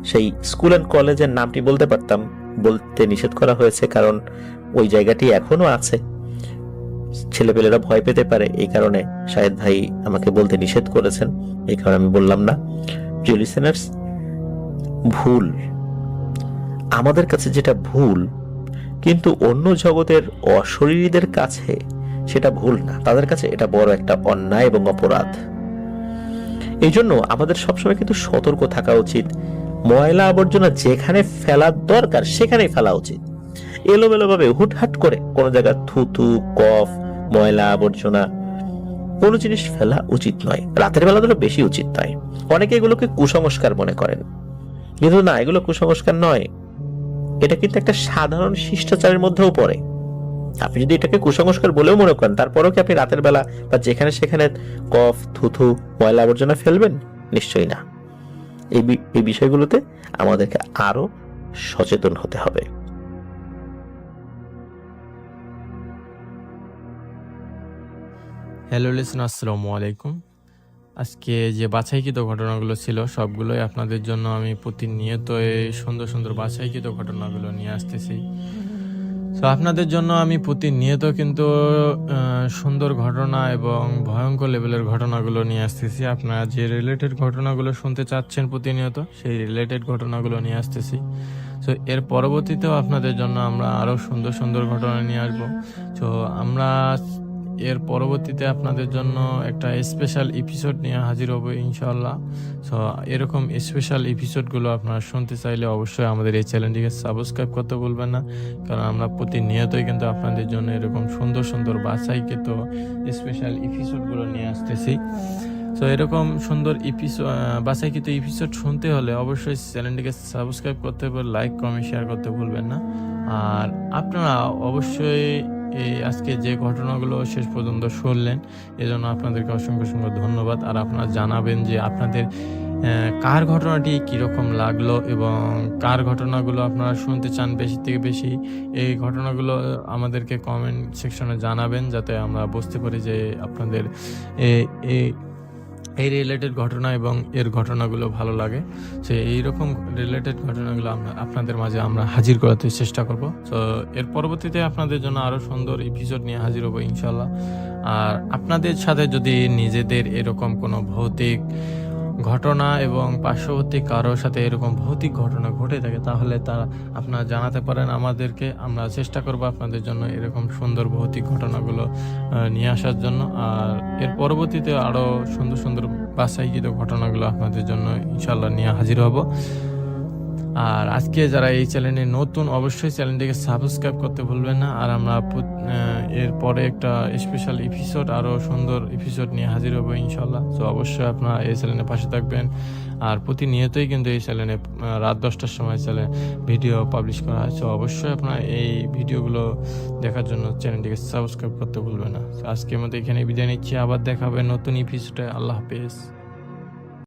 সেই স্কুল অ্যান্ড কলেজের নামটি বলতে পারতাম, বলতে নিষেধ করা হয়েছে কারণ ওই জায়গাটি এখনো আছে, ছেলেপেলেরা ভয় পেতে পারে, এই কারণে শাহেদ ভাই আমাকে বলতে নিষেধ করেছেন, এই কারণে আমি বললাম না। প্রিয় লিসেনার্স, ভুল আমাদের কাছে যেটা ভুল, কিন্তু অন্য জগতের অশরীরীদের কাছে সেটা ভুল না, তাদের কাছে এটা বড় একটা অন্যায় এবং অপরাধ। এই জন্য আমাদের সবসময় কিন্তু সতর্ক থাকা উচিত। ময়লা আবর্জনা যেখানে ফেলার দরকার সেখানেই ফেলা উচিত। এলোমেলো ভাবে হুটহাট করে কোনো জায়গায় থুতু, কফ, ময়লা আবর্জনা কোনো জিনিস ফেলা উচিত নয়। রাতের বেলা তো বেশি উচিত নয়। অনেকে এগুলোকে কুসংস্কার মনে করেন, কিন্তু না, এগুলো কুসংস্কার নয়, এটা কিন্তু একটা সাধারণ শিষ্টাচারের মধ্যেও পড়ে। আপনি যদি এটাকে কুসংস্কার বলেও মনে করেন, তারপরেও কি আপনি রাতের বেলা বা যেখানে সেখানে কফ, থুথু, ময়লা আবর্জনা ফেলবেন? নিশ্চয়ই না। এই বিষয়গুলোতে আমাদেরকে আরো সচেতন হতে হবে। হ্যালো লিসেনার, আসসালামু আলাইকুম। আজকে যে বাছাইকৃত ঘটনাগুলো ছিল সবগুলোই আপনাদের জন্য আমি প্রতিনিয়ত এই সুন্দর সুন্দর বাছাইকৃত ঘটনাগুলো নিয়ে আসতেছি। তো আপনাদের জন্য আমি প্রতিনিয়ত কিন্তু সুন্দর ঘটনা এবং ভয়ঙ্কর লেভেলের ঘটনাগুলো নিয়ে আসতেছি। আপনারা যে রিলেটেড ঘটনাগুলো শুনতে চাচ্ছেন প্রতিনিয়ত, সেই রিলেটেড ঘটনাগুলো নিয়ে আসতেছি। তো এর পরবর্তীতেও আপনাদের জন্য আমরা আরও সুন্দর সুন্দর ঘটনা নিয়ে আসবো। তো আমরা এর পরবর্তীতে আপনাদের জন্য একটা স্পেশাল এপিসোড নিয়ে হাজির হব ইনশাআল্লাহ। সো এরকম স্পেশাল এপিসোডগুলো আপনারা শুনতে চাইলে অবশ্যই আমাদের এই চ্যানেলটিকে সাবস্ক্রাইব করতে ভুলবেন না, কারণ আমরা প্রতিনিয়তই কিন্তু আপনাদের জন্য এরকম সুন্দর সুন্দর বাছাইকৃত স্পেশাল এপিসোডগুলো নিয়ে আসতেছি। তো এরকম সুন্দর বাছাইকৃত এপিসোড শুনতে হলে অবশ্যই চ্যানেলটিকে সাবস্ক্রাইব করতে হবে, লাইক, কমেন্ট, শেয়ার করতে ভুলবেন না। আর আপনারা অবশ্যই এই আজকে যে ঘটনাগুলো শেষ পর্যন্ত শুনলেন, এজন্য আপনাদেরকে অসংখ্য অসংখ্য ধন্যবাদ। আর আপনারা জানাবেন যে আপনাদের কার ঘটনাটি কীরকম লাগলো এবং কার ঘটনাগুলো আপনারা শুনতে চান বেশি থেকে বেশি। এই ঘটনাগুলো আমাদেরকে কমেন্ট সেকশনে জানাবেন, যাতে আমরা বুঝতে পারি যে আপনাদের এই রিলেটেড ঘটনা এবং এর ঘটনাগুলো ভালো লাগে। সো এইরকম রিলেটেড ঘটনাগুলো আপনাদের মাঝে আমরা হাজির করাতে চেষ্টা করব। তো এর পরবর্তীতে আপনাদের জন্য আরও সুন্দর এপিসোড নিয়ে হাজির হবো ইনশাল্লাহ। আর আপনাদের সাথে যদি নিজেদের এরকম কোনো ভৌতিক ঘটনা এবং পার্শ্ববর্তী কারোর সাথে এরকম ভৌতিক ঘটনা ঘটে থাকে, তাহলে আপনারা জানাতে পারেন আমাদেরকে। আমরা চেষ্টা করব আপনাদের জন্য এরকম সুন্দর ভৌতিক ঘটনাগুলো নিয়ে আসার জন্য। আর এর পরবর্তীতে আরও সুন্দর সুন্দর বাছাইকৃত ঘটনাগুলো আপনাদের জন্য ইনশাল্লাহ নিয়ে হাজির হব। আর আজকে যারা এই চ্যানেলে নতুন, অবশ্যই চ্যানেলটিকে সাবস্ক্রাইব করতে ভুলবেন না। আর আমরা এরপরে একটা স্পেশাল এপিসোড, আরও সুন্দর এপিসোড নিয়ে হাজির হবো ইনশাল্লাহ। তো অবশ্যই আপনারা এই চ্যানেলের পাশে থাকবেন। আর প্রতিনিয়তই কিন্তু এই চ্যানেলে রাত 10টার সময় ভিডিও পাবলিশ করা হয়। তো অবশ্যই আপনারা এই ভিডিওগুলো দেখার জন্য চ্যানেলটিকে সাবস্ক্রাইব করতে ভুলবেন না। আজকের মতো এখানে বিদায় নিচ্ছি, আবার দেখা হবে নতুন এপিসোডে। আল্লাহ হাফেজ।